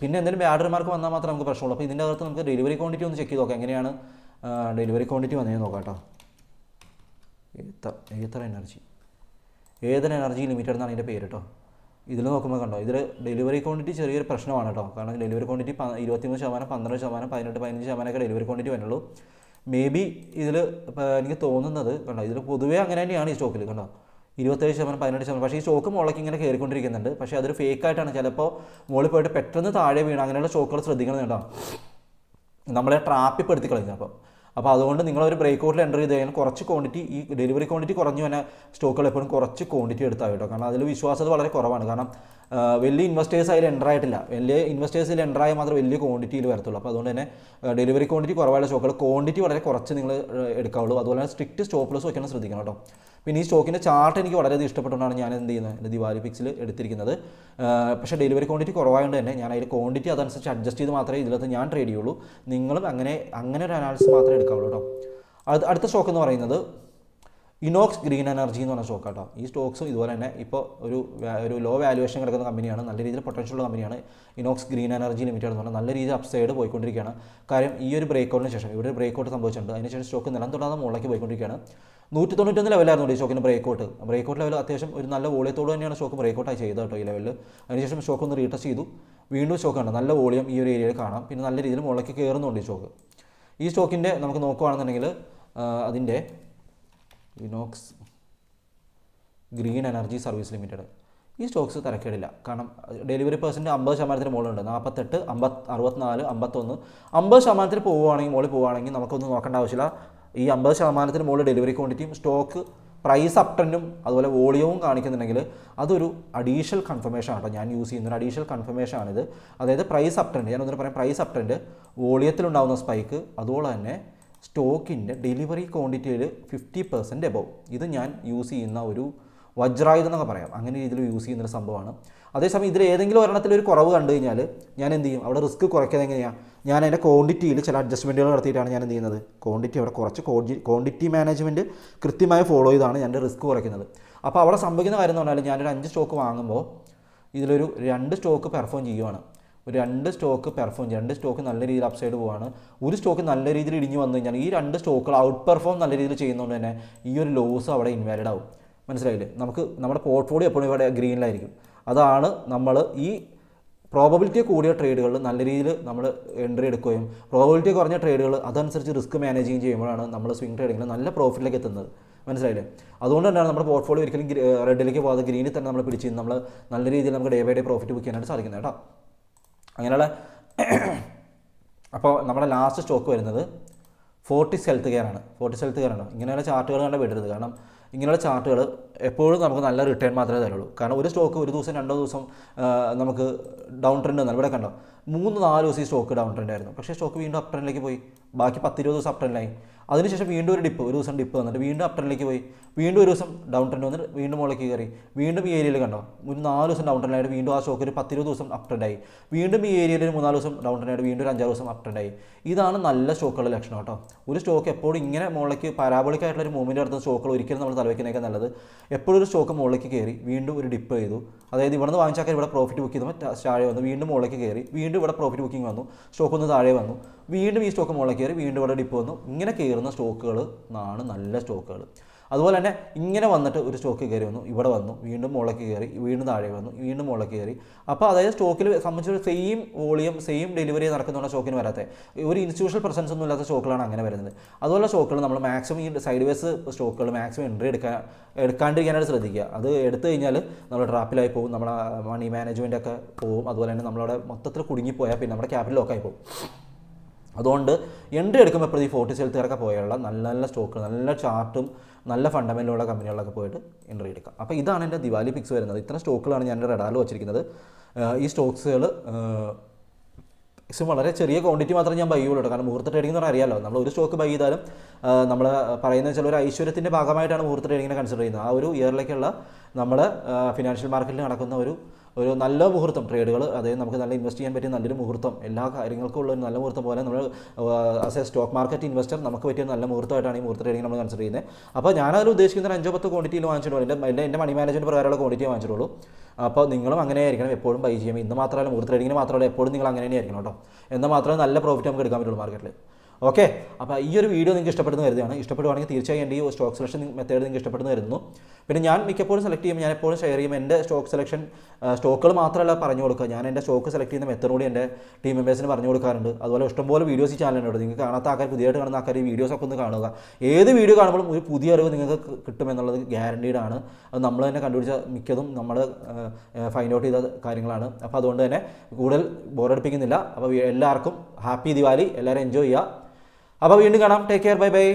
പിന്നെ എന്തെങ്കിലും ബാഡ് റിമാർക്ക് വന്നാൽ മാത്രമേ നമുക്ക് പ്രശ്നമുള്ളൂ. അപ്പോൾ ഇതിൻ്റെ അകത്ത് നമുക്ക് ഡെലിവറി ക്വാണ്ടിറ്റി ഒന്ന് ചെക്ക് ചെയ്ത് നോക്കാം, എങ്ങനെയാണ് ഡെലിവറി ക്വാണ്ടിറ്റി വന്നതെന്ന് നോക്കാം കേട്ടോ. ഏതർ എനർജി ലിമിറ്റഡ് എന്നാണ് ഇതിൻ്റെ പേര് കേട്ടോ. ഇതിൽ നോക്കുമ്പോൾ കണ്ടോ, ഇതിൽ ഡെലിവറി ക്വാണ്ടിറ്റി ചെറിയൊരു പ്രശ്നമാണ് കേട്ടോ. കാരണം ഡെലിവറി ക്വാണ്ടിറ്റി 23%, 12%, 15% ഡെലിവറി ക്വാണ്ടിറ്റി വരുന്നുള്ളൂ. മേ ബി ഇതിൽ എനിക്ക് തോന്നുന്നത് കണ്ടോ, ഇതിൽ പൊതുവേ അങ്ങനെ തന്നെയാണ് ഈ സ്റ്റോക്കിൽ കണ്ടോ, 27%, 18%. പക്ഷേ ഈ സ്റ്റോക്ക് മുകളിലേക്ക് ഇങ്ങനെ കയറിക്കൊണ്ടിരിക്കുന്നുണ്ട്. പക്ഷേ അതൊരു ഫേക്കായിട്ടാണ്. ചിലപ്പോൾ മുകളിൽ പോയിട്ട് പെട്ടെന്ന് താഴെ വീണ് അങ്ങനെയുള്ള സ്റ്റോക്കുകൾ ശ്രദ്ധിക്കണം കേട്ടോ, നമ്മളെ ട്രാപ്പിൽ പെടുത്തി കളഞ്ഞു. അപ്പോൾ അതുകൊണ്ട് നിങ്ങളൊരു ബ്രേക്കൗട്ടിൽ എൻ്റർ ചെയ്ത് കഴിഞ്ഞാൽ കുറച്ച് ക്വാണ്ടിറ്റി, ഈ ഡെലിവറി ക്വാണ്ടിറ്റി കുറഞ്ഞു തന്നെ സ്റ്റോക്കുകൾ എപ്പോഴും കുറച്ച് ക്വാണ്ടിറ്റി എടുത്താൽ കേട്ടോ. കാരണം അതിൽ വിശ്വാസത വളരെ കുറവാണ്. കാരണം വലിയ ഇൻവെസ്റ്റേഴ്സ് അതിൽ എൻ്റർ ആയിട്ടില്ല. വലിയ ഇൻവെസ്റ്റേഴ്സിൽ എൻ്റർ ആയാൽ മാത്രമേ വലിയ ക്വാണ്ടിറ്റിയിൽ വരത്തുള്ളൂ. അപ്പോൾ അതുകൊണ്ട് തന്നെ ഡെലിവറി ക്വാണ്ടിറ്റി കുറവായുള്ള സ്റ്റോക്കുകൾ ക്വാണ്ടിറ്റി വളരെ കുറച്ച് നിങ്ങൾ എടുക്കാവുള്ളൂ. അതുപോലെ തന്നെ സ്ട്രിക്റ്റ് സ്റ്റോപ്പ് ലോസ് വയ്ക്കണം, ശ്രദ്ധിക്കണം കേട്ടോ. പിന്നെ ഈ സ്റ്റോക്കിൻ്റെ ചാർട്ട് എനിക്ക് വളരെയധികം ഇഷ്ടപ്പെട്ടുകൊണ്ടാണ് ഞാൻ എന്ത് ചെയ്യുന്നത്, എൻ്റെ ദിവാലി പിക്സിൽ എടുത്തിരിക്കുന്നത്. പക്ഷേ ഡെലിവറി ക്വാണ്ടിറ്റി കുറവായതുകൊണ്ട് തന്നെ ഞാൻ അതിൽ ക്വാണ്ടിറ്റി അതനുസരിച്ച് അഡ്ജസ്റ്റ് ചെയ്ത് മാത്രമേ ഇതിനകത്ത് ഞാൻ ട്രേഡ് ചെയ്യുള്ളൂ. നിങ്ങളും അങ്ങനെ ഒരു അനാലിസിസ് മാത്രമേ എടുക്കാവുള്ളൂ കേട്ടോ. അടുത്ത സ്റ്റോക്ക് എന്ന് പറയുന്നത് ഇനോക്സ് ഗ്രീൻ എനർജി എന്ന് പറഞ്ഞ സ്റ്റോക്ക് കേട്ടോ. ഈ സ്റ്റോക്സും ഇതുപോലെ തന്നെ ഇപ്പോൾ ഒരു ലോ വാല്യുവേഷൻ കിടക്കുന്ന കമ്പനിയാണ്, നല്ല രീതിയിൽ പൊട്ടൻഷ്യലുള്ള കമ്പനിയാണ്. ഇനോക്സ് ഗ്രീൻ എനർജി ലിമിറ്റഡ് എന്ന് പറഞ്ഞാൽ നല്ല രീതിയിൽ അപ്സൈഡ് പോയിക്കൊണ്ടിരിക്കുകയാണ്. കാര്യം ഈ ഒരു ബ്രേക്കൗട്ടിന് ശേഷം ഇവിടെ ഒരു ബ്രേക്കൗട്ട് സംഭവിച്ചിട്ടുണ്ട്. അതിനുശേഷം സ്റ്റോക്ക് നിലം തൊടാതെ മുകളിലേക്ക് പോയിക്കൊണ്ടിരിക്കുകയാണ്. 191 ലെവലായിരുന്നു ഈ സ്റ്റോക്കിന് ബ്രേക്കൗട്ട് ലെവൽ. അത്യാവശ്യം ഒരു നല്ല വോളിയത്തോട് തന്നെയാണ് സ്റ്റോക്ക് ബ്രേക്കൗട്ടായി ചെയ്തത് കേട്ടോ ഈ ലെവലിൽ. അതിനുശേഷം സ്റ്റോക്ക് ഒന്ന് റീടെസ്റ്റ് ചെയ്തു, വീണ്ടും സ്റ്റോക്ക് ഉണ്ട്, നല്ല വോളിയം ഈ ഒരു ഏരിയയിൽ കാണാം. പിന്നെ നല്ല രീതിയിൽ മുകളിലേക്ക് കയറുന്നുണ്ട് ഈ സ്റ്റോക്ക്. ഈ സ്റ്റോക്കിൻ്റെ നമുക്ക് നോക്കുകയാണെന്നുണ്ടെങ്കിൽ അതിൻ്റെ Inox green energy service limited, ഈ സ്റ്റോക്സ് തരക്കേടില്ല. കാരണം ഡെലിവറി പെർസെൻറ്റ് 50% മുകളിലുണ്ട്. 48, 64, 51, 50% പോവുകയാണെങ്കിൽ നമുക്കൊന്നും നോക്കേണ്ട ആവശ്യമില്ല. ഈ 50% മുകളിൽ ഡെലിവറി ക്വാണ്ടിറ്റിയും സ്റ്റോക്ക് പ്രൈസ് അപ് ട്രെൻഡും അതുപോലെ വോളിയവും കാണിക്കുന്നുണ്ടെങ്കിൽ അതൊരു അഡീഷണൽ കൺഫർമേഷൻ ആണ് കേട്ടോ. ഞാൻ യൂസ് ചെയ്യുന്ന ഒരു അഡീഷണൽ കൺഫർമേഷൻ ആണിത്. അതായത് പ്രൈസ് അപ് ട്രെൻഡ്, ഞാനൊന്നും പറയാം, പ്രൈസ് അപ് ട്രെൻഡ്, വോളിയത്തിലുണ്ടാകുന്ന സ്പൈക്ക്, അതുപോലെ തന്നെ സ്റ്റോക്കിൻ്റെ ഡെലിവറി ക്വാണ്ടിറ്റിയിൽ 50% എബവ്. ഇത് ഞാൻ യൂസ് ചെയ്യുന്ന ഒരു വജ്രായുധം എന്നൊക്കെ പറയാം, അങ്ങനെ രീതിയിൽ യൂസ് ചെയ്യുന്നൊരു സംഭവമാണ്. അതേസമയം ഇതിൽ ഏതെങ്കിലും ഒരെണ്ണത്തിൽ ഒരു കുറവ് കണ്ടു കഴിഞ്ഞാൽ ഞാൻ എന്ത് ചെയ്യും, അവിടെ റിസ്ക് കുറയ്ക്കുന്നത് എങ്ങനെയാണ്, ഞാൻ അതിൻ്റെ ക്വാണ്ടിറ്റിയിൽ ചില അഡ്ജസ്റ്റ്മെൻറ്റുകൾ നടത്തിയിട്ടാണ് ഞാൻ എന്ത് ചെയ്യുന്നത്, ക്വാണ്ടിറ്റി അവിടെ കുറച്ച് ക്വാണ്ടിറ്റി മാനേജ്മെൻറ്റ് കൃത്യമായി ഫോളോ ചെയ്താണ് ഞാൻ റിസ്ക് കുറയ്ക്കുന്നത്. അപ്പോൾ അവിടെ സംഭവിക്കുന്ന കാര്യം എന്ന് പറഞ്ഞാൽ ഞാനൊരു 5 സ്റ്റോക്ക് വാങ്ങുമ്പോൾ ഇതിലൊരു 2 സ്റ്റോക്ക് പെർഫോം ചെയ്യുവാണ്. ഒരു 2 സ്റ്റോക്ക് പെർഫോം ചെയ്യും, 2 സ്റ്റോക്ക് നല്ല രീതിയിൽ അപ്സൈഡ് പോവാണ്, ഒരു സ്റ്റോക്ക് നല്ല രീതിയിൽ ഇടിഞ്ഞു വന്നു കഴിഞ്ഞാൽ ഈ 2 സ്റ്റോക്കുകൾ ഔട്ട് പെർഫോം നല്ല രീതിയിൽ ചെയ്യുന്നതുകൊണ്ട് തന്നെ ഈ ഒരു ലോസ് അവിടെ ഇൻവാലിഡ് ആവും. മനസ്സിലായില്ലേ? നമുക്ക് നമ്മുടെ പോർട്ട്ഫോളിയോ എപ്പോഴും ഇവിടെ ഗ്രീനിലായിരിക്കും. അതാണ് നമ്മൾ ഈ പ്രോബബിലിറ്റി കൂടിയ ട്രേഡുകളിൽ നല്ല രീതിയിൽ നമ്മൾ എൻട്രി എടുക്കുകയും പ്രോബബിലിറ്റി കുറഞ്ഞ ട്രേഡുകൾ അതനുസരിച്ച് റിസ്ക് മാനേജിങ് ചെയ്യുമ്പോഴാണ് നമ്മൾ സ്വിംഗ് ട്രേഡിങ്ങിൽ നല്ല പ്രോഫിറ്റിലേക്ക് എത്തുന്നത്. മനസ്സിലായില്ലേ? അതുകൊണ്ട് തന്നെയാണ് നമ്മുടെ പോർട്ട്ഫോളിയോ ഒരിക്കലും റെഡിലേക്ക് പോകാതെ ഗ്രീനിൽ തന്നെ നമ്മൾ പിടിച്ച് നമ്മൾ നല്ല രീതിയിൽ നമുക്ക് day by day profit book ചെയ്യാനായിട്ട് സാധിക്കുന്നത് കേട്ടോ. അങ്ങനെയുള്ള അപ്പോൾ നമ്മുടെ ലാസ്റ്റ് സ്റ്റോക്ക് വരുന്നത് ഫോർട്ടിസ് ഹെൽത്ത് കെയർ ആണ്. ഫോർട്ടിസ് ഹെൽത്ത് കെയർ ആണ്. ഇങ്ങനെയുള്ള ചാർട്ടുകൾ കണ്ട് വിടരുത്. കാരണം ഇങ്ങനെയുള്ള ചാർട്ടുകൾ എപ്പോഴും നമുക്ക് നല്ല റിട്ടേൺ മാത്രമേ തരുള്ളൂ. കാരണം ഒരു സ്റ്റോക്ക് ഒരു ദിവസം 2 ദിവസം നമുക്ക് ഡൗൺ ട്രെൻഡ് വന്നാൽ ഇവിടെ കണ്ടോ 3-4 ദിവസം ഈ സ്റ്റോക്ക് ഡൗൺ ട്രെൻഡ് ആയിരുന്നു. പക്ഷേ സ്റ്റോക്ക് വീണ്ടും അപ് ട്രെൻഡിലേക്ക് പോയി. ബാക്കി 10-20 ദിവസം അപ് ട്രെൻഡിലായി. അതിനുശേഷം വീണ്ടും ഒരു ദിവസം ഡിപ്പ് വന്നിട്ട് വീണ്ടും അപ് ട്രെൻഡിലേക്ക് പോയി. വീണ്ടും ഒരു ദിവസം ഡൗൺ ട്രെൻഡ് വന്നിട്ട് വീണ്ടും മുകളിലേക്ക് കയറി. വീണ്ടും ഈ ഏരിയയിൽ കണ്ടോ 4 ദിവസം ഡൗൺ ട്രെൻഡായിട്ട് വീണ്ടും ആ സ്റ്റോക്ക് ഒരു 10-20 ദിവസം അപ് ട്രെൻഡായി. വീണ്ടും ഈ ഏരിയയിൽ 3-4 ദിവസം ഡൗൺ ട്രെൻഡായിട്ട് വീണ്ടും ഒരു 5-6 ദിവസം അപ് ട്രെൻഡായി. ഇതാണ് നല്ല സ്റ്റോക്കുകളുടെ ലക്ഷണം കേട്ടോ. ഒരു സ്റ്റോക്ക് എപ്പോഴും ഇങ്ങനെ മുകളിലേക്ക് പാരാബോളിക് ആയിട്ടുള്ള ഒരു മൂവ്മെൻറ്റ് നടത്തുന്ന സ്റ്റോക്കുകൾ ഒരിക്കലും നമ്മൾ തലവെക്കുന്നതൊക്കെ നല്ലത്. എപ്പോഴും ഒരു സ്റ്റോക്ക് മുകളിലേക്ക് കയറി വീണ്ടും ഒരു ഡിപ്പ് ചെയ്തു. അതായത് ഇവിടെ നിന്ന് വാങ്ങിച്ചാൽ ഇവിടെ പ്രോഫിറ്റ് ബുക്ക് ചെയ്തു താഴെ വന്നു. വീണ്ടും മുകളിലേക്ക് കയറി വീണ്ടും ഇവിടെ പ്രോഫിറ്റ് ബുക്കിംഗ് വന്നു. സ്റ്റോക്ക് ഒന്ന് താഴെ വന്നു. വീണ്ടും ഈ സ്റ്റോക്ക് മുകളിലേക്ക് കയറി വീണ്ടും ഇവിടെ ഡിപ്പ് വന്നു. ഇങ്ങനെ കയറുന്ന സ്റ്റോക്കുകൾ ആണ് നല്ല സ്റ്റോക്കുകൾ. അതുപോലെ തന്നെ ഇങ്ങനെ വന്നിട്ട് ഒരു സ്റ്റോക്ക് കയറി വന്നു, ഇവിടെ വന്നു, വീണ്ടും മുകളിലേക്ക് കയറി, വീണ്ടും താഴെ വന്നു, വീണ്ടും മുകളിലേക്ക് കയറി. അപ്പോൾ അതായത് സ്റ്റോക്കിൽ സംബന്ധിച്ച് സെയിം വോളിയം സെയിം ഡെലിവറി നടക്കുന്ന സ്റ്റോക്കിന് വരാത്ത ഒരു ഇൻസ്റ്റിറ്റ്യൂഷണൽ പ്രസൻസ് ഒന്നും ഇല്ലാത്ത സ്റ്റോക്കുകളാണ് അങ്ങനെ വരുന്നത്. അതുപോലെ സ്റ്റോക്കുകൾ നമ്മൾ മാക്സിമം ഈ സൈഡ് വേസ് സ്റ്റോക്കുകൾ മാക്സിമം എൻട്രി എടുക്കാണ്ടിരിക്കാനായിട്ട് ശ്രദ്ധിക്കുക. അത് എടുത്തു കഴിഞ്ഞാൽ നമ്മൾ ട്രാപ്പിലായി പോകും, നമ്മുടെ മണി മാനേജ്മെൻ്റ് ഒക്കെ പോകും. അതുപോലെ തന്നെ നമ്മളവിടെ മൊത്തത്തിൽ കുടുങ്ങിപ്പോയാൽ പിന്നെ നമ്മുടെ ക്യാപിറ്റൽ ലോക്കായി പോകും. അതുകൊണ്ട് എൻട്രി എടുക്കുമ്പോൾ എപ്പോഴും ഈ ഫോർട്ടിസ് ഹെൽത്ത് കെയറൊക്കെ പോയുള്ള നല്ല നല്ല സ്റ്റോക്ക് നല്ല ചാർട്ടും നല്ല ഫണ്ടമെൻ്റലുള്ള കമ്പനികളിലൊക്കെ പോയിട്ട് എൻട്രി എടുക്കാം. അപ്പോൾ ഇതാണ് എൻ്റെ ദിവാലി പിക്സ് വരുന്നത്. ഇത്തരം സ്റ്റോക്കുകളാണ് ഞാൻ എൻ്റെ റഡാറിൽ വെച്ചിരിക്കുന്നത്. ഈ സ്റ്റോക്സുകൾ വളരെ ചെറിയ ക്വാണ്ടിറ്റി മാത്രമേ ഞാൻ ബൈ ചെയ്യുള്ളൂ. കാരണം മുഹൂർത്ത ട്രേഡിംഗ് എന്ന് പറഞ്ഞാൽ അറിയാമല്ലോ, നമ്മൾ ഒരു സ്റ്റോക്ക് ബൈ ചെയ്താലും നമ്മൾ പറയുന്നത് വെച്ചാൽ ഒരു ഐശ്വര്യത്തിൻ്റെ ഭാഗമായിട്ടാണ് മുഹൂർത്ത ട്രേഡിങ്ങിനെ കൺസിഡർ ചെയ്യുന്നത്. ആ ഒരു ഇയറിലേക്കുള്ള നമ്മുടെ ഫിനാൻഷ്യൽ മാർക്കറ്റിൽ നടക്കുന്ന ഒരു നല്ല മുഹൂർത്തം ട്രേഡുകൾ, അതായത് നമുക്ക് നല്ല ഇൻവെസ്റ്റ് ചെയ്യാൻ പറ്റിയ നല്ലൊരു മുഹൂർത്തം, എല്ലാ കാര്യങ്ങൾക്കും ഉള്ള ഒരു നല്ല മുഹൂർത്തം പോലെ നമ്മൾ as A stock market investor നമുക്ക് പറ്റിയ നല്ല മുഹൂർത്തമായിട്ടാണ് ഈ മുഹൂർത്ത ട്രേഡിംഗ് നമ്മൾ കൺസിഡർ ചെയ്യുന്നത്. അപ്പോൾ ഞാനതിൽ ഉദ്ദേശിക്കുന്ന 5-10 ക്വാണ്ടിറ്റിയിൽ വാങ്ങിച്ചിട്ടുള്ളൂ. എൻ്റെ മണി മാനേജ്മെൻറ്റ് പ്രകാരമുള്ള ക്വാണ്ടിറ്റി വാങ്ങിച്ചിട്ടുള്ളൂ. അപ്പോൾ നിങ്ങളും അങ്ങനെ ആയിരിക്കണം, എപ്പോഴും ബൈ ചെയ്യുമ്പോൾ ഇന്ന് മാത്രമല്ല മുഹൂർത്ത ട്രേഡിങ്ങിന് മാത്രമല്ല എപ്പോഴും നിങ്ങൾ അങ്ങനെ തന്നെ ആയിരിക്കണം കേട്ടോ. എന്നാൽ മാത്രമേ നല്ല പ്രോഫിറ്റ് നമുക്ക് എടുക്കാൻ പറ്റുള്ളൂ മാർക്കറ്റിൽ. ഓക്കെ, അപ്പോൾ ഈ ഒരു വീഡിയോ നിങ്ങൾക്ക് ഇഷ്ടപ്പെടുന്ന കരുതുകയാണ്. ഇഷ്ടപ്പെടുവാണെങ്കിൽ തീർച്ചയായും എൻ്റെ ഈ സ്റ്റോക്ക് സെലക്ഷൻ മെത്തേഡ് നിങ്ങൾക്ക് ഇഷ്ടപ്പെടുന്ന കരുതുന്നു. പിന്നെ ഞാൻ മിക്കപ്പോഴും സെലക്ട് ചെയ്യുമ്പോൾ ഞാൻ എപ്പോഴും ഷെയർ ചെയ്യും എൻ്റെ സ്റ്റോക്ക് സെലക്ഷൻ സ്റ്റോക്കുകൾ മാത്രമല്ല പറഞ്ഞു കൊടുക്കുക, ഞാൻ എൻ്റെ സ്റ്റോക്ക് സെലക്ട് ചെയ്യുന്ന മെത്തേഡ് കൂടി എൻ്റെ ടീം മെമ്പേഴ്സിന് പറഞ്ഞു കൊടുക്കാറുണ്ട്. അതുപോലെ ഇഷ്ടംപോലെ വീഡിയോസ് ഈ ചാനലിനുണ്ട്. നിങ്ങൾക്ക് കാണാത്ത ആൾക്കാർ, പുതിയതായിട്ട് കാണുന്ന ആൾക്കാർ ഈ വീഡിയോസൊക്കെ ഒന്ന് കാണുക. ഏത് വീഡിയോ കാണുമ്പോഴും ഒരു പുതിയ അറിവ് നിങ്ങൾക്ക് കിട്ടുമെന്നുള്ളത് ഗ്യാരണ്ടീഡ് ആണ്. അത് നമ്മൾ തന്നെ കണ്ടുപിടിച്ച മിക്കതും നമ്മൾ ഫൈൻഡ് ഔട്ട് ചെയ്ത കാര്യങ്ങളാണ്. അപ്പോൾ അതുകൊണ്ട് തന്നെ കൂടുതൽ ബോറടിപ്പിക്കുന്നില്ല. അപ്പോൾ എല്ലാവർക്കും ഹാപ്പി ദിവാലി, എല്ലാവരും എൻജോയ് ചെയ്യുക. അപ്പോൾ വീണ്ടും കാണാം. Take care, bye bye.